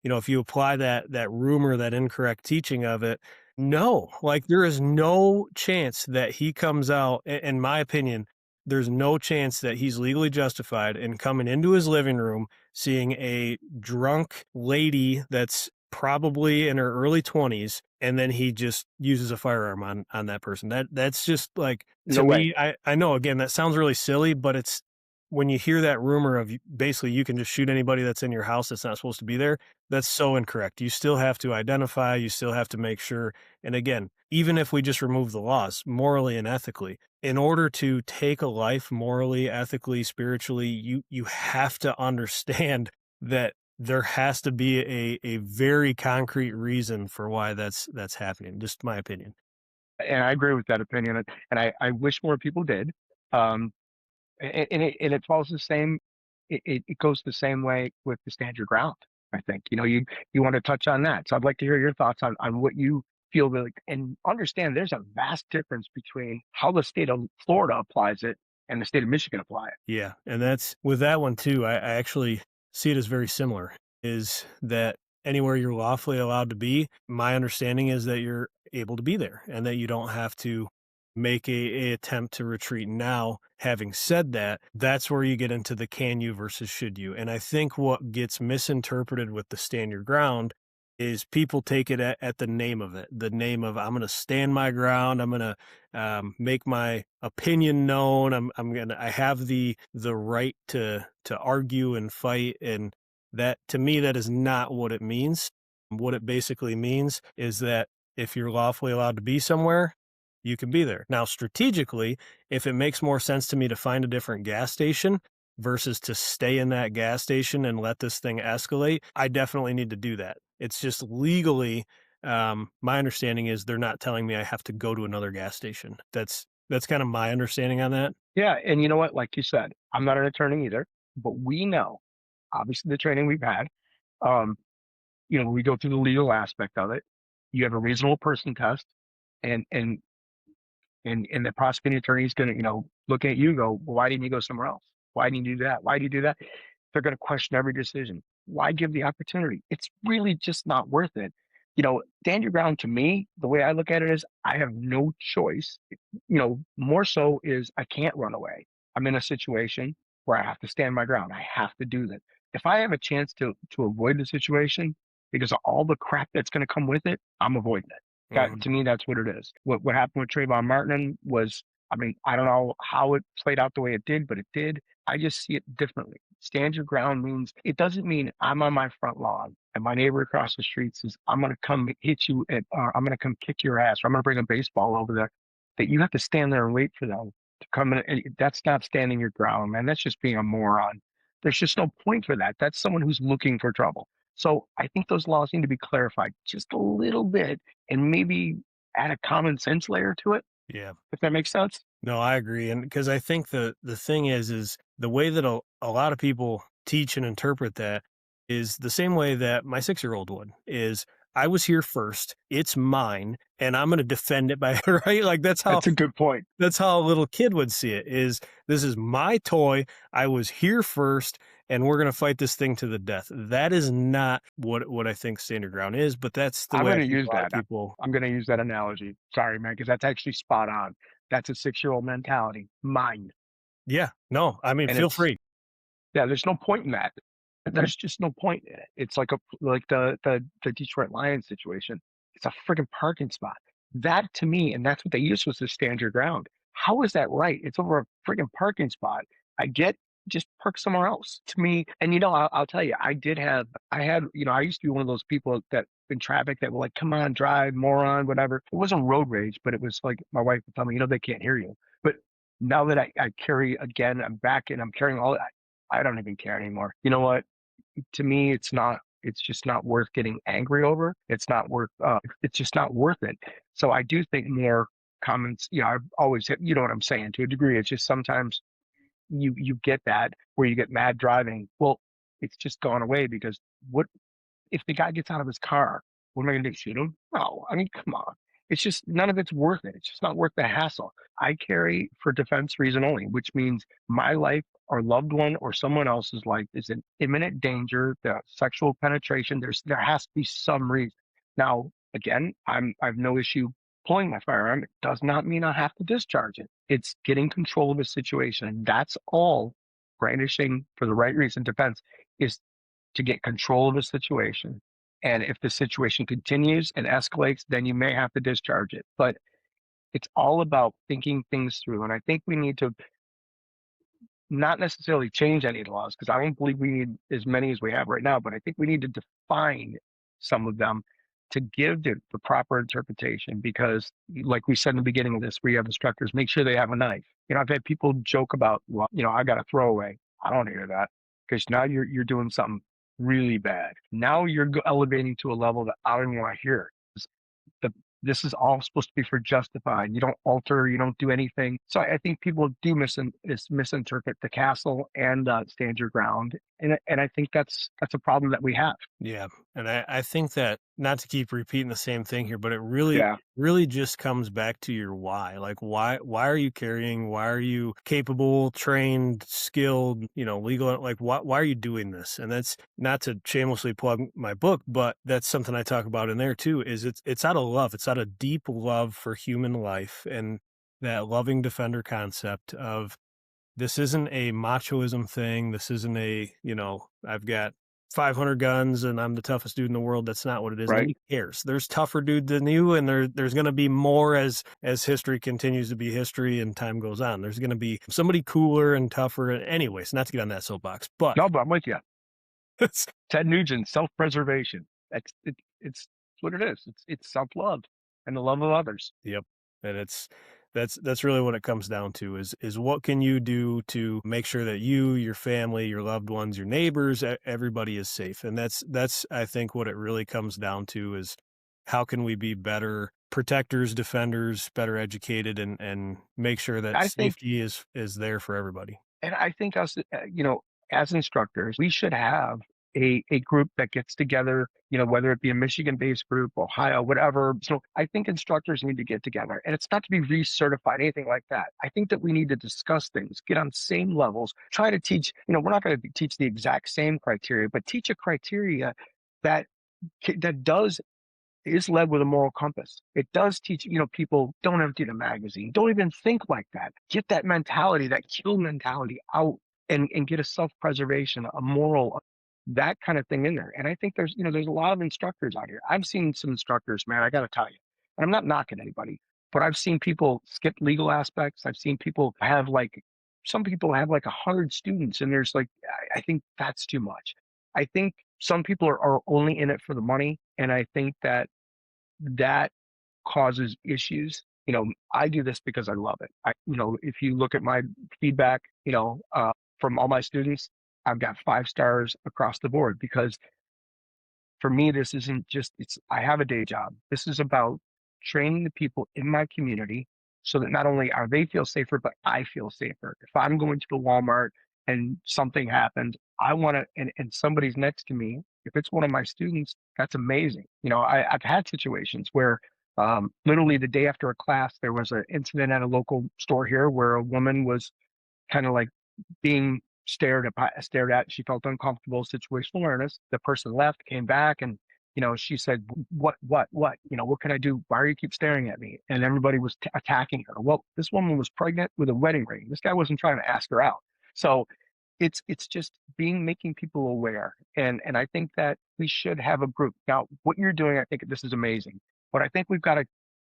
if you apply that rumor, that incorrect teaching of it, no, like there is no chance that he comes out, in my opinion, there's no chance that he's legally justified in coming into his living room, seeing a drunk lady that's probably in her early 20s, and then he just uses a firearm on that person. That's just like to No way. me, I know again that sounds really silly, but it's when you hear that rumor of basically you can just shoot anybody that's in your house that's not supposed to be there, that's so incorrect. You still have to identify, you still have to make sure. And again, even if we just remove the laws morally and ethically, in order to take a life morally, ethically, spiritually, you have to understand that there has to be a very concrete reason for why that's happening. Just my opinion. And I agree with that opinion. And I wish more people did. Um, and it follows the same. It goes the same way with the stand your ground. I think you want to touch on that. So I'd like to hear your thoughts on what you feel like and understand. There's a vast difference between how the state of Florida applies it and the state of Michigan apply it. Yeah, and that's with that one too, I actually see it as very similar, is that anywhere you're lawfully allowed to be, my understanding is that you're able to be there and that you don't have to make a attempt to retreat. Now, having said that, that's where you get into the can you versus should you. And I think what gets misinterpreted with the stand your ground is people take it at the name of it, the name of I'm going to stand my ground. I'm going to make my opinion known. I have the right to argue and fight. And that to me, that is not what it means. What it basically means is that if you're lawfully allowed to be somewhere, you can be there. Now, strategically, if it makes more sense to me to find a different gas station, versus to stay in that gas station and let this thing escalate, I definitely need to do that. It's just legally, my understanding is they're not telling me I have to go to another gas station. That's kind of my understanding on that. Yeah, and you know what? Like you said, I'm not an attorney either, but we know, obviously, the training we've had. Um, we go through the legal aspect of it. You have a reasonable person test, and and the prosecuting attorney is going to, look at you, and go, well, why didn't you go somewhere else? Why didn't you do that? Why do you do that? They're going to question every decision. Why give the opportunity? It's really just not worth it. Stand your ground to me, the way I look at it is I have no choice. More so is I can't run away. I'm in a situation where I have to stand my ground. I have to do that. If I have a chance to avoid the situation because of all the crap that's going to come with it, I'm avoiding it. That, Mhm. to me, that's what it is. What happened with Trayvon Martin was, I mean, I don't know how it played out the way it did, but it did. I just see it differently. Stand your ground means it doesn't mean I'm on my front lawn and my neighbor across the street says, I'm going to come hit you I'm going to come kick your ass, or I'm going to bring a baseball over there. That you have to stand there and wait for them to come in. And that's not standing your ground, man. That's just being a moron. There's just no point for that. That's someone who's looking for trouble. So I think those laws need to be clarified just a little bit and maybe add a common sense layer to it, Yeah. if that makes sense. No, I agree, and because I think the thing is the way that a lot of people teach and interpret that is the same way that my 6-year-old would, is, "I was here first, it's mine, and I'm gonna defend it by" right? Like, That's a good point. that's how a little kid would see it, is, "This is my toy, I was here first, and we're gonna fight this thing to the death." That is not what I think stand your ground is, but that's the I'm way going I to think use a lot of that. people. I'm going to use that analogy. Sorry, man, because that's actually spot on. That's a 6-year-old mentality, mine. Yeah, no, I mean, And feel it's, free. yeah, there's no point in that. There's just no point in it. It's like the Detroit Lions situation. It's a freaking parking spot. That, to me, and that's what they used, was to stand your ground. How is that right? It's over a freaking parking spot. I get, just park somewhere else. To me, and I'll tell you, I used to be one of those people that in traffic that were like, "Come on, drive, moron," whatever. It wasn't road rage, but it was like my wife would tell me, they can't hear you. But now that I carry again, I'm back and I'm carrying all. I don't even care anymore. You know what? To me, it's just not worth getting angry over. It's just not worth it. So I do think more comments, I've always hit, you know what I'm saying, to a degree. It's just sometimes you get that where you get mad driving. Well, it's just gone away because what if the guy gets out of his car, what am I going to do? Shoot him? No. I mean, come on. It's just none of it's worth it. It's just not worth the hassle. I carry for defense reason only, which means my life or loved one or someone else's life is in imminent danger. The sexual penetration, there has to be some reason. Now, again, I've no issue pulling my firearm. It does not mean I have to discharge it. It's getting control of a situation. And that's all brandishing for the right reason defense is to get control of the situation. And if the situation continues and escalates, then you may have to discharge it. But it's all about thinking things through. And I think we need to not necessarily change any laws because I don't believe we need as many as we have right now, but I think we need to define some of them to give the proper interpretation because like we said in the beginning of this, where you have instructors, make sure they have a knife. I've had people joke about, well, I got a throwaway. I don't hear that because now you're doing something really bad. Now you're elevating to a level that I don't even want to hear. The This is all supposed to be for justified. You don't alter, you don't do anything. So I think people do misinterpret the castle and stand your ground, and I think that's a problem that we have. Yeah, and I think that not to keep repeating the same thing here, but it really Yeah, really just comes back to your why. Like why are you carrying? Why are you capable, trained, skilled, legal? Like why are you doing this? And that's not to shamelessly plug my book, but that's something I talk about in there too, is it's out of love. It's out of deep love for human life and that loving defender concept of this isn't a machoism thing. This isn't I've got 500 guns and I'm the toughest dude in the world. That's not what it is. right. Nobody cares. There's tougher dudes than you, and there's going to be more as history continues to be history and time goes on. There's going to be somebody cooler and tougher. Anyways, not to get on that soapbox, but No, but I'm with you. it's, Ted Nugent, self-preservation. It's what it is. It's self-love and the love of others. yep, and it's That's really what it comes down to is what can you do to make sure that you, your family, your loved ones, your neighbors, everybody is safe. And that's I think what it really comes down to is how can we be better protectors, defenders, better educated, and make sure that I think safety is there for everybody. And I think us, as instructors, we should have a group that gets together, whether it be a Michigan-based group, Ohio, whatever. So I think instructors need to get together, and it's not to be recertified, anything like that. I think that we need to discuss things, get on same levels, try to teach. We're not going to teach the exact same criteria, but teach a criteria that that does is led with a moral compass. It does teach, people don't empty the magazine. Don't even think like that. Get that mentality, that kill mentality out and get a self-preservation, a moral, that kind of thing in there. And I think there's a lot of instructors out here. I've seen some instructors, man, I got to tell you, and I'm not knocking anybody, but I've seen people skip legal aspects. I've seen some people have like 100 students, and there's like, I think that's too much. I think some people are only in it for the money. And I think that causes issues. I do this because I love it. If you look at my feedback, from all my students, I've got 5 stars across the board because for me, this isn't just, I have a day job. This is about training the people in my community so that not only are they feel safer, but I feel safer. If I'm going to the Walmart and something happens, I want to, and somebody's next to me, if it's one of my students, that's amazing. I've had situations where literally the day after a class, there was an incident at a local store here where a woman was kind of like being stared at. She felt uncomfortable, situational awareness. The person left, came back, and she said, what can I do? Why are you keep staring at me? And everybody was attacking her. Well, this woman was pregnant with a wedding ring. This guy wasn't trying to ask her out. So it's just making people aware. And I think that we should have a group. Now, what you're doing, I think this is amazing. But I think we've got to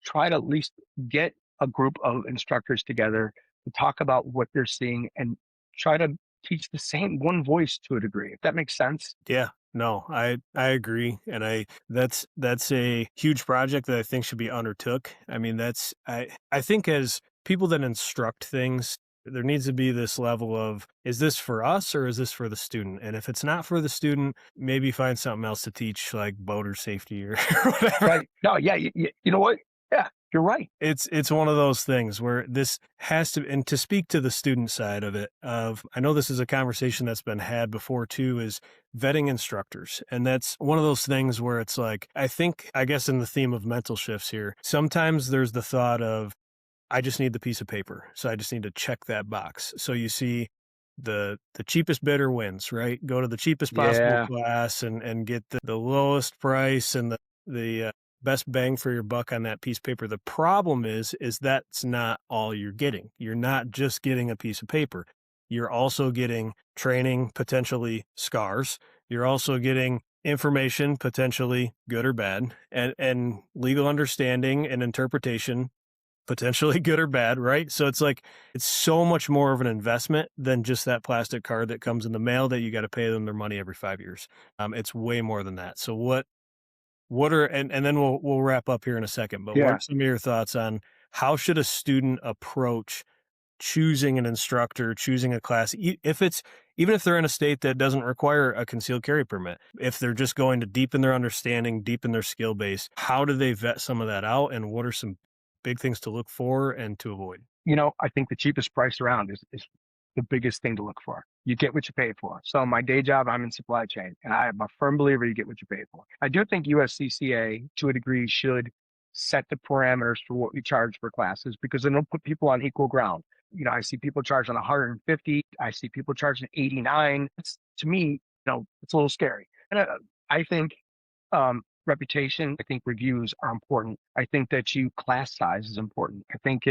try to at least get a group of instructors together to talk about what they're seeing and try to teach the same one voice to a degree, if that makes sense. Yeah. No, I agree, and that's a huge project that I think should be undertook. I mean, that's I think as people that instruct things, there needs to be this level of, is this for us or is this for the student? And if it's not for the student, maybe find something else to teach, like boater safety or whatever. Right. No, yeah, you know what? Yeah, you're right. It's one of those things where this has to, and to speak to the student side of it, I know this is a conversation that's been had before too, is vetting instructors. And that's one of those things where it's like, I guess in the theme of mental shifts here, sometimes there's the thought of, I just need the piece of paper. So I just need to check that box. So you see the cheapest bidder wins, right? Go to the cheapest possible Yeah. class and get the lowest price and the best bang for your buck on that piece of paper. The problem is that's not all you're getting. You're not just getting a piece of paper. You're also getting training, potentially scars. You're also getting information, potentially good or bad, and legal understanding and interpretation, potentially good or bad, right? So it's like, it's so much more of an investment than just that plastic card that comes in the mail that you got to pay them their money every 5 years. It's way more than that. So what are, and then we'll wrap up here in a second, but what Yeah. are some of your thoughts on how should a student approach choosing an instructor, choosing a class, even if they're in a state that doesn't require a concealed carry permit, if they're just going to deepen their understanding, deepen their skill base, how do they vet some of that out, and what are some big things to look for and to avoid? I think the cheapest price around is the biggest thing to look for. You get what you pay for. So my day job, I'm in supply chain, and I am a firm believer you get what you pay for. I do think USCCA, to a degree, should set the parameters for what we charge for classes because then it'll put people on equal ground. I see people charging 150. I see people charging 89. It's to me, it's a little scary. And I think reputation. I think reviews are important. I think that class size is important. I think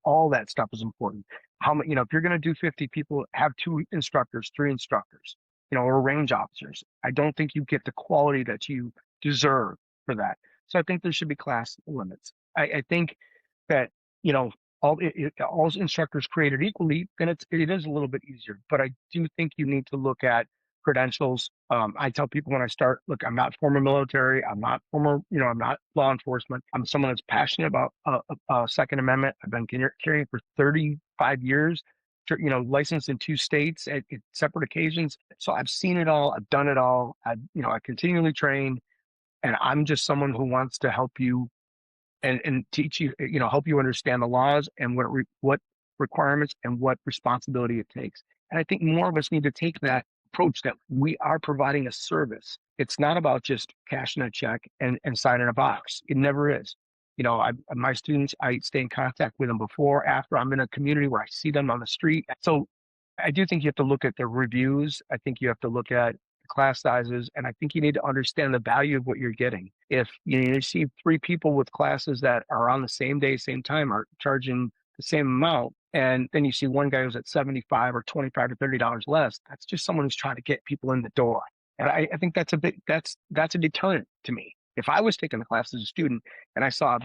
all that stuff is important. How many, if you're going to do 50 people, have 2 instructors, 3 instructors, or range officers. I don't think you get the quality that you deserve for that. So I think there should be class limits. I think that, all instructors created equally, then it is a little bit easier. But I do think you need to look at credentials. I tell people when I start, look, I'm not former military. I'm not former, I'm not law enforcement. I'm someone that's passionate about Second Amendment. I've been carrying for 35 years, licensed in 2 states at separate occasions. So I've seen it all. I've done it all. I continually train, and I'm just someone who wants to help you and teach you, help you understand the laws and what requirements and what responsibility it takes. And I think more of us need to take that approach that we are providing a service. It's not about just cashing a check and signing a box. It never is. My students, I stay in contact with them before, after. I'm in a community where I see them on the street. So I do think you have to look at the reviews. I think you have to look at class sizes, and I think you need to understand the value of what you're getting. If you see 3 people with classes that are on the same day, same time, are charging the same amount, and then you see one guy who's at 75 or 25 to $30 less, that's just someone who's trying to get people in the door. And I think that's a deterrent to me. If I was taking the class as a student and I saw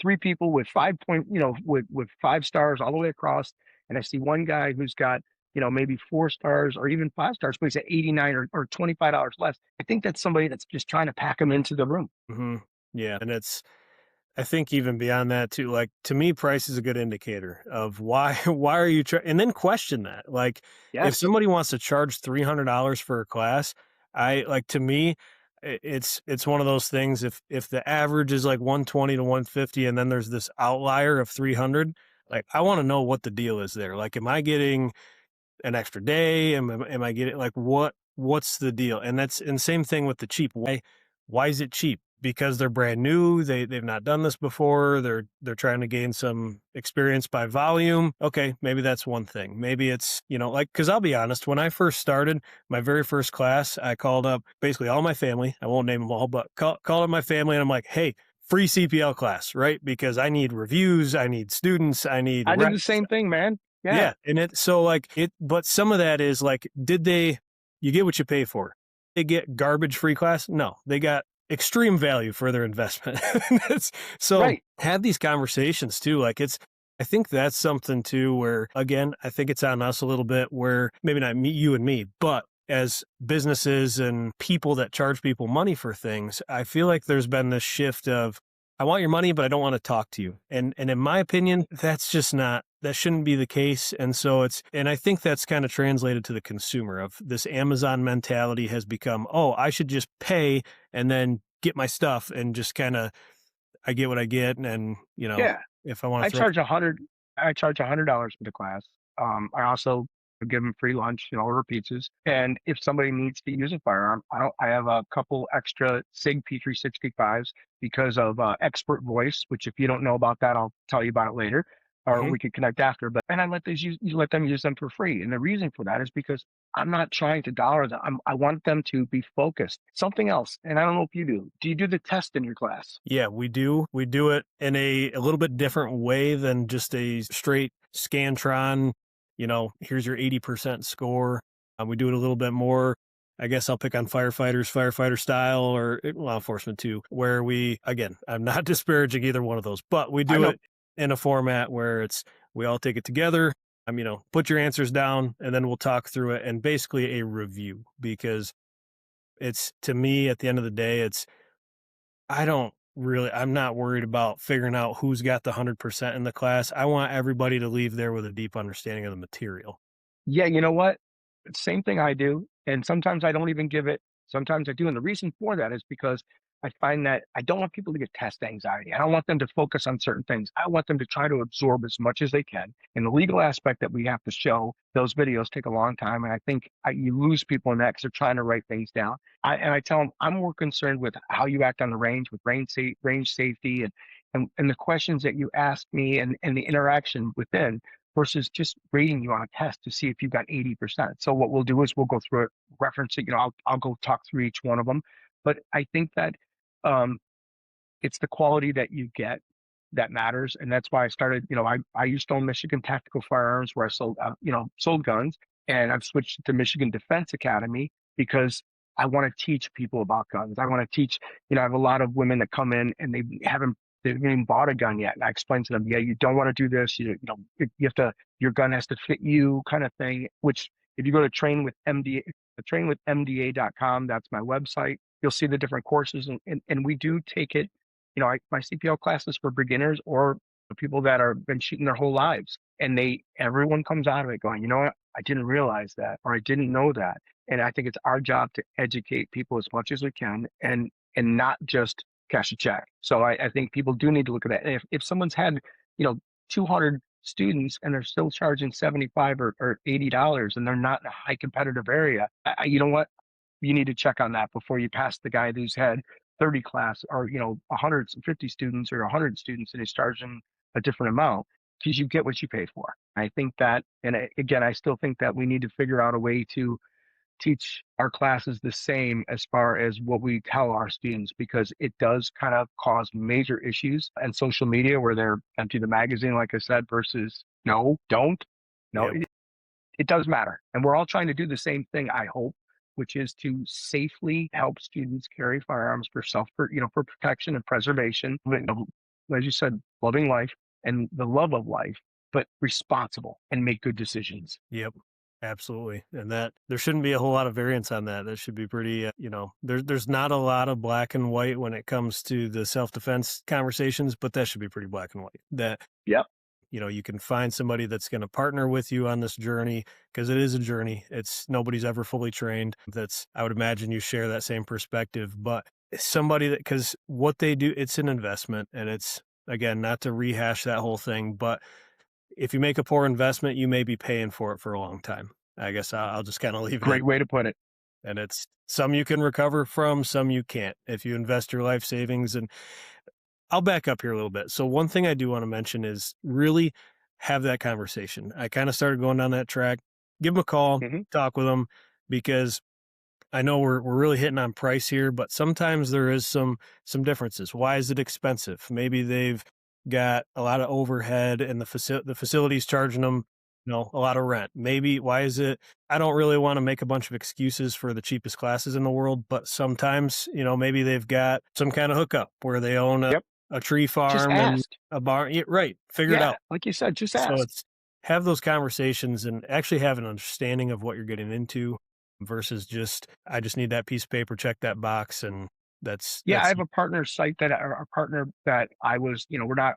3 people with 5 point, with 5 stars all the way across, and I see one guy who's got maybe 4 stars or even 5 stars, but he's at 89 or $25 less. I think that's somebody that's just trying to pack them into the room. Mhm. Yeah, and I think even beyond that too, like, to me, price is a good indicator of why why are you and then question that. Like, if Yes. somebody wants to charge $300 for a class, to me, it's one of those things. If the average is like 120 to 150, and then there's this outlier of 300, like, I want to know what the deal is there. Like, am I getting an extra day? Am I getting, like, what's the deal? And same thing with the cheap. Why is it cheap? Because they're brand new, they've not done this before, they're trying to gain some experience by volume. Okay, maybe that's one thing. Maybe it's, like, because I'll be honest, when I first started my very first class, I called up basically all my family. I won't name them all, but called up my family, and I'm like, hey, free CPL class, right? Because I need reviews, I need students, I need I did the reps. same thing, man. Yeah. Yeah, and but some of that is like, you get what you pay for. They get garbage free class? No, they got extreme value for their investment. So Right. have these conversations too. Like, I think that's something too, where, again, I think it's on us a little bit, where maybe not you and me, but as businesses and people that charge people money for things, I feel like there's been this shift of, I want your money, but I don't want to talk to you. And in my opinion, that shouldn't be the case. And I think that's kind of translated to the consumer. Of this Amazon mentality has become, oh, I should just pay and then get my stuff, and just kind of, I get what I get. And, Yeah. if I want I to throw, charge 100. I charge $100 for the class. I also give them free lunch, order pizzas. And if somebody needs to use a firearm, I have a couple extra SIG P365s because of expert voice. Which, if you don't know about that, I'll tell you about it later, or Mhm. we could connect after. But and I let them use them for free. And the reason for that is because I'm not trying to dollar them. I want them to be focused. Something else, and I don't know if you do. Do you do the test in your class? Yeah, we do. We do it in a little bit different way than just a straight Scantron, here's your 80% score. We do it a little bit more. I guess I'll pick on firefighter style, or law enforcement too, where again, I'm not disparaging either one of those, but we I do know. it in a format where we all take it together. Put your answers down, and then we'll talk through it, and basically a review. Because to me, at the end of the day, I'm not worried about figuring out who's got the 100% in the class. I want everybody to leave there with a deep understanding of the material. Yeah, you know what? Same thing I do. And sometimes I don't even give it. Sometimes I do. And the reason for that is because I find that I don't want people to get test anxiety. I don't want them to focus on certain things. I want them to try to absorb as much as they can. And the legal aspect that we have to show, those videos take a long time. And I think you lose people in that because they're trying to write things down. And I tell them, I'm more concerned with how you act on the range, with range safety, and the questions that you ask me, and the interaction within, versus just rating you on a test to see if you've got 80%. So what we'll do is we'll go through it, reference it, I'll go talk through each one of them. But I think that um, it's the quality that you get that matters. And that's why I started, I used to own Michigan Tactical Firearms, where I sold guns. And I've switched to Michigan Defense Academy because I want to teach people about guns. I want to teach, I have a lot of they've haven't even bought a gun yet. And I explain to them, yeah, you don't want to do this. You have to, your gun has to fit you, kind of thing, which If you go to trainwithmda.com, that's my website. You'll see the different courses, and we do take it. My CPL classes for beginners or people that are been shooting their whole lives, and everyone comes out of it going, you know what, I didn't realize that, or I didn't know that. And I think it's our job to educate people as much as we can, and not just cash a check. So I think people do need to look at that. And if someone's had 200 students and they're still charging 75 or $80, and they're not in a high competitive area, you know what, you need to check on that before you pass the guy who's had 30 class, or 150 students or 100 students, and he's charging a different amount, because you get what you pay for. I think that, and again, I still think that we need to figure out a way to teach our classes the same as far as what we tell our students, because it does kind of cause major issues. And social media, where they're empty the magazine, like I said, versus no, don't. No, Yep. it does matter. And we're all trying to do the same thing, I hope, which is to safely help students carry firearms for for protection and preservation. As you said, loving life and the love of life, but responsible and make good decisions. Yep. Absolutely. And that there shouldn't be a whole lot of variance on that. That should be pretty, there's not a lot of black and white when it comes to the self-defense conversations, but that should be pretty black and white. That, Yep. You can find somebody that's going to partner with you on this journey, because it is a journey. Nobody's ever fully trained. I would imagine you share that same perspective, but somebody because what they do, it's an investment, and it's, again, not to rehash that whole thing, but if you make a poor investment, you may be paying for it for a long time. I guess I'll just kind of leave it. Great way to put it. And it's some you can recover from, some you can't if you invest your life savings. And I'll back up here a little bit. So one thing I do want to mention is really have that conversation. I kind of started going down that track. Give them a call, talk with them, because I know we're really hitting on price here, but sometimes there is some differences. Why is it expensive? Maybe they've got a lot of overhead and the facility's charging them, a lot of rent. Maybe why is it, I don't really want to make a bunch of excuses for the cheapest classes in the world, but sometimes, maybe they've got some kind of hookup where they own a tree farm and a barn. Yeah, right. Figure it out. Like you said, just ask. So have those conversations and actually have an understanding of what you're getting into versus I just need that piece of paper, check that box. And I have a partner site that I was,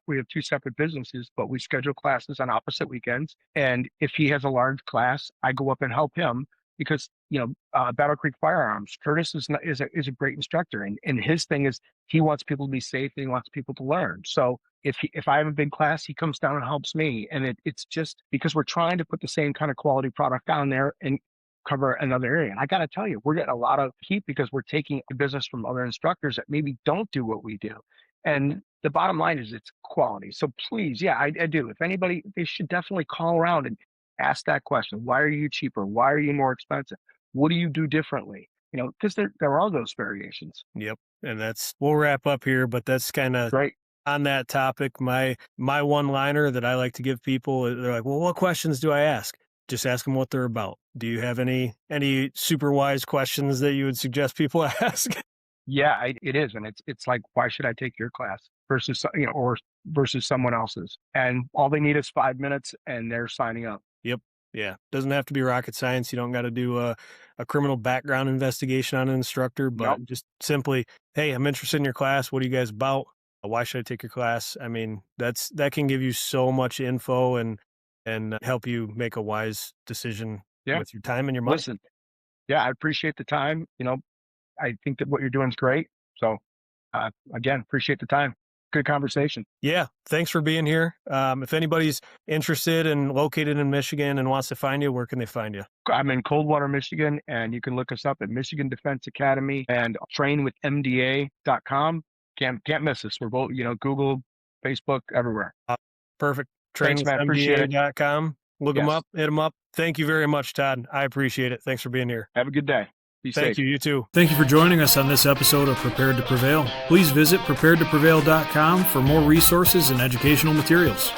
we have two separate businesses, but we schedule classes on opposite weekends. And if he has a large class, I go up and help him, because, Battle Creek Firearms, Curtis is a great instructor. And his thing is he wants people to be safe and he wants people to learn. So if I have a big class, he comes down and helps me. And it's just because we're trying to put the same kind of quality product down there and cover another area. And I got to tell you, we're getting a lot of heat because we're taking business from other instructors that maybe don't do what we do. And the bottom line is it's quality. So please, I do. If anybody, they should definitely call around and ask that question. Why are you cheaper? Why are you more expensive? What do you do differently? Because there are those variations. Yep. And we'll wrap up here, but that's kind of right on that topic. My one-liner that I like to give people, they're like, well, what questions do I ask? Just ask them what they're about. Do you have any super wise questions that you would suggest people ask? Yeah, it is. And it's like, why should I take your class versus, or versus someone else's? And all they need is 5 minutes and they're signing up. Yep. Yeah. Doesn't have to be rocket science. You don't got to do a criminal background investigation on an instructor, but just simply, hey, I'm interested in your class. What are you guys about? Why should I take your class? I mean, that can give you so much info and help you make a wise decision with your time and your money. Listen, I appreciate the time. I think that what you're doing is great. So again, appreciate the time. Good conversation. Yeah. Thanks for being here. If anybody's interested and located in Michigan and wants to find you, where can they find you? I'm in Coldwater, Michigan, and you can look us up at Michigan Defense Academy and trainwithmda.com. Can't miss us. We're both, Google, Facebook, everywhere. Perfect. Thanks, man. Appreciate it. Trainwithmda.com. Look them up, hit them up. Thank you very much, Todd. I appreciate it. Thanks for being here. Have a good day. Be safe. Thank you. You too. Thank you for joining us on this episode of Prepared to Prevail. Please visit preparedtoprevail.com for more resources and educational materials.